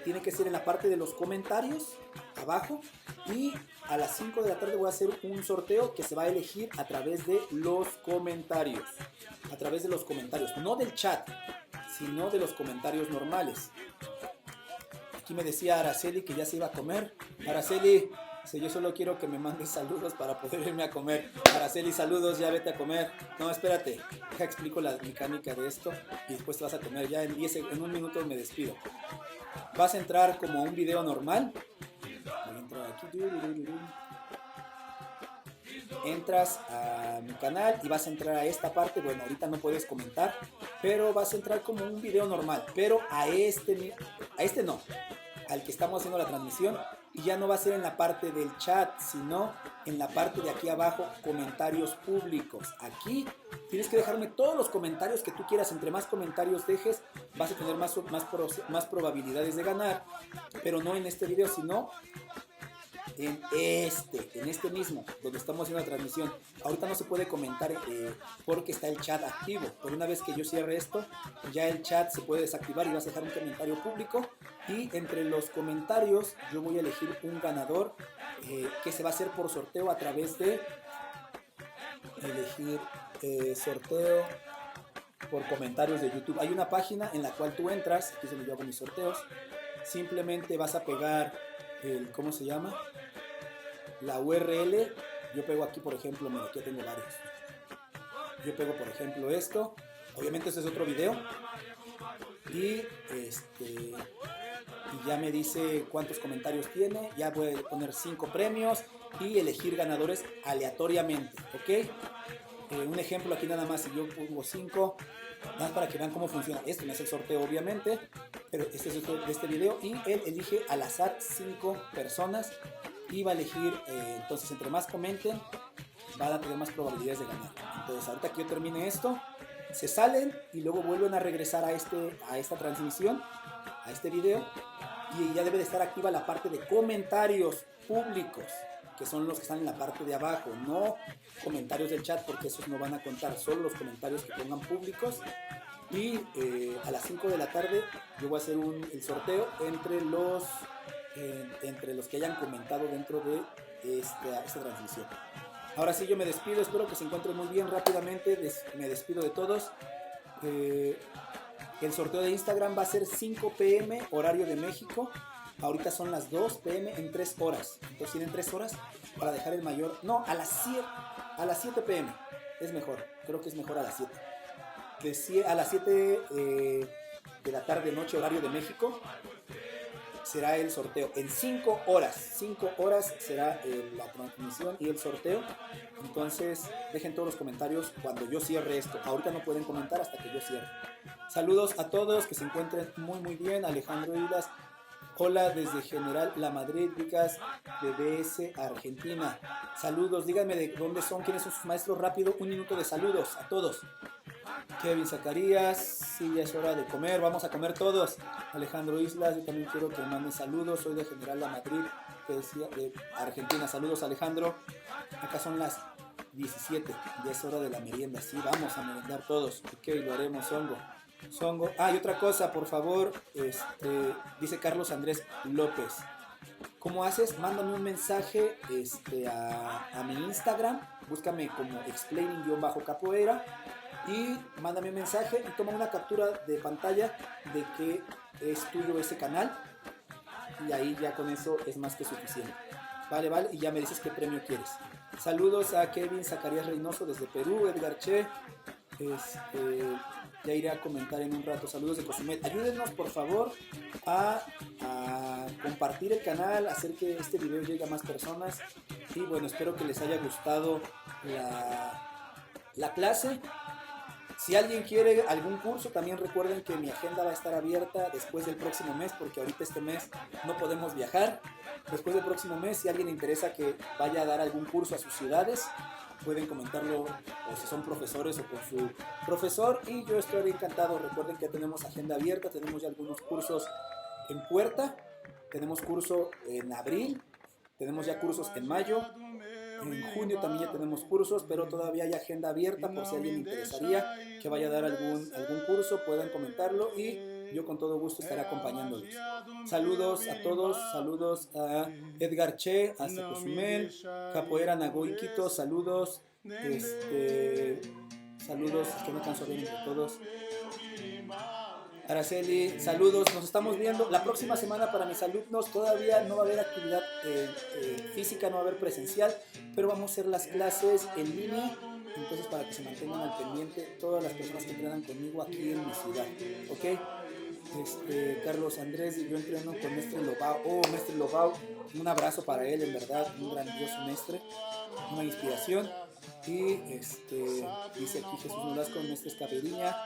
tiene que ser en la parte de los comentarios, abajo. Y a las 5 de la tarde voy a hacer un sorteo que se va a elegir a través de los comentarios. A través de los comentarios, no del chat, sino de los comentarios normales. Aquí me decía Araceli que ya se iba a comer. Araceli, yo solo quiero que me mandes saludos para poder irme a comer. Araceli, saludos, ya vete a comer. No, espérate, deja explico la mecánica de esto y después te vas a comer. Ya en un minuto me despido. Vas a entrar como un video normal. Voy a entrar aquí. Entras a mi canal y vas a entrar a esta parte. Bueno, ahorita no puedes comentar, pero vas a entrar como un video normal. Pero a este no, al que estamos haciendo la transmisión. Y ya no va a ser en la parte del chat, sino en la parte de aquí abajo, comentarios públicos. Aquí tienes que dejarme todos los comentarios que tú quieras. Entre más comentarios dejes, vas a tener más probabilidades de ganar. Pero no en este video, sino en este mismo, donde estamos haciendo la transmisión. Ahorita no se puede comentar porque está el chat activo, pero una vez que yo cierre esto, ya el chat se puede desactivar y vas a dejar un comentario público, y entre los comentarios yo voy a elegir un ganador que se va a hacer por sorteo a través de elegir sorteo por comentarios de YouTube. Hay una página en la cual tú entras, aquí es donde yo hago mis sorteos. Simplemente vas a pegar ¿cómo se llama? La URL. Yo pego aquí, por ejemplo, mira, aquí tengo varios. Yo pego, por ejemplo, esto. Obviamente este es otro video. Y ya me dice cuántos comentarios tiene. Ya voy a poner 5 premios y elegir ganadores aleatoriamente, ¿ok? Un ejemplo aquí nada más, si yo pongo 5, nada más para que vean cómo funciona. Esto no es el sorteo, obviamente, pero este es este video, y él elige al azar 5 personas y va a elegir, entonces entre más comenten van a tener más probabilidades de ganar. Entonces ahorita que yo termine esto, se salen y luego vuelven a regresar a esta transmisión, a este video, y ya debe de estar activa la parte de comentarios públicos, que son los que están en la parte de abajo, no comentarios del chat, porque esos no van a contar, solo los comentarios que pongan públicos. Y a las 5 de la tarde yo voy a hacer el sorteo entre los que hayan comentado dentro de esta transmisión. Ahora sí, yo me despido, espero que se encuentren muy bien. Rápidamente me despido de todos. El sorteo de Instagram va a ser 5 p.m. horario de México. Ahorita son las 2 p.m. en 3 horas. Entonces tienen 3 horas para dejar el mayor. No, a las 7 p.m. es mejor. Creo que es mejor a las 7. A las 7 de la tarde, noche, horario de México, será el sorteo. En 5 horas. 5 horas será la transmisión y el sorteo. Entonces dejen todos los comentarios cuando yo cierre esto. Ahorita no pueden comentar hasta que yo cierre. Saludos a todos, que se encuentren muy muy bien. Alejandro Islas. Hola desde General La Madrid, Vicas de BS, Argentina. Saludos, díganme de dónde son, quiénes son sus maestros. Rápido, un minuto de saludos a todos. Kevin Zacarías, sí, ya es hora de comer, vamos a comer todos. Alejandro Islas, yo también quiero que me manden saludos. Soy de General La Madrid, de Argentina. Saludos, Alejandro. Acá son las 17, ya es hora de la merienda. Sí, vamos a merendar todos. Ok, lo haremos, Songo. Ah, y otra cosa, por favor, dice Carlos Andrés López. ¿Cómo haces? Mándame un mensaje a mi Instagram. Búscame como explaining-capoeira. Y mándame un mensaje y toma una captura de pantalla de que es tuyo ese canal. Y ahí ya con eso es más que suficiente. Vale, y ya me dices qué premio quieres. Saludos a Kevin Zacarías Reynoso desde Perú, Edgar Che. Ya iré a comentar en un rato. Saludos de Cozumel. Ayúdenos por favor a compartir el canal, hacer que este video llegue a más personas. Y bueno, espero que les haya gustado la clase. Si alguien quiere algún curso, también recuerden que mi agenda va a estar abierta después del próximo mes, porque ahorita este mes no podemos viajar. Después del próximo mes, si a alguien le interesa que vaya a dar algún curso a sus ciudades, pueden comentarlo, o si son profesores o con su profesor, y yo estoy encantado. Recuerden que ya tenemos agenda abierta, tenemos ya algunos cursos en puerta, tenemos curso en abril, tenemos ya cursos en mayo, en junio también ya tenemos cursos, pero todavía hay agenda abierta por si a alguien le interesaría que vaya a dar algún curso, puedan comentarlo y yo con todo gusto estaré acompañándolos. Saludos a todos, saludos a Edgar Che, a Cozumel, Capoeira Nagoy Quito, saludos, saludos, que no canso de ver entre todos. Araceli, saludos, nos estamos viendo la próxima semana para mis alumnos. Todavía no va a haber actividad física, no va a haber presencial, pero vamos a hacer las clases en línea. Entonces, para que se mantengan al pendiente todas las personas que entrenan conmigo aquí en mi ciudad, ¿ok? Carlos Andrés, yo entreno con Mestre Lobao. Oh, Mestre Lobao, un abrazo para él, en verdad, un grandioso mestre, una inspiración. Y dice aquí Jesús Nolasco, Mestre Escaperiña.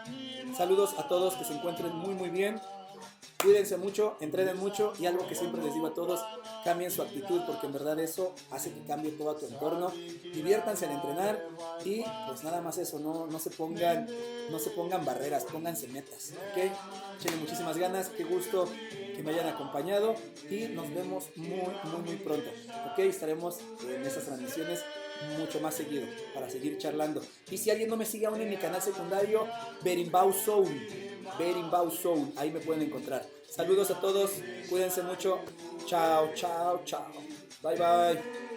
Saludos a todos, que se encuentren muy muy bien. Cuídense mucho, entrenen mucho y algo que siempre les digo a todos, cambien su actitud, porque en verdad eso hace que cambie todo tu entorno. Diviértanse en entrenar y pues nada más eso, no se pongan barreras, pónganse metas, ¿ok? Échenle muchísimas ganas, qué gusto que me hayan acompañado y nos vemos muy pronto, ¿ok? Estaremos en esas transmisiones mucho más seguido para seguir charlando. Y si alguien no me sigue aún en mi canal secundario, Berimbau Soul, ahí me pueden encontrar. Saludos a todos, cuídense mucho, chao, bye.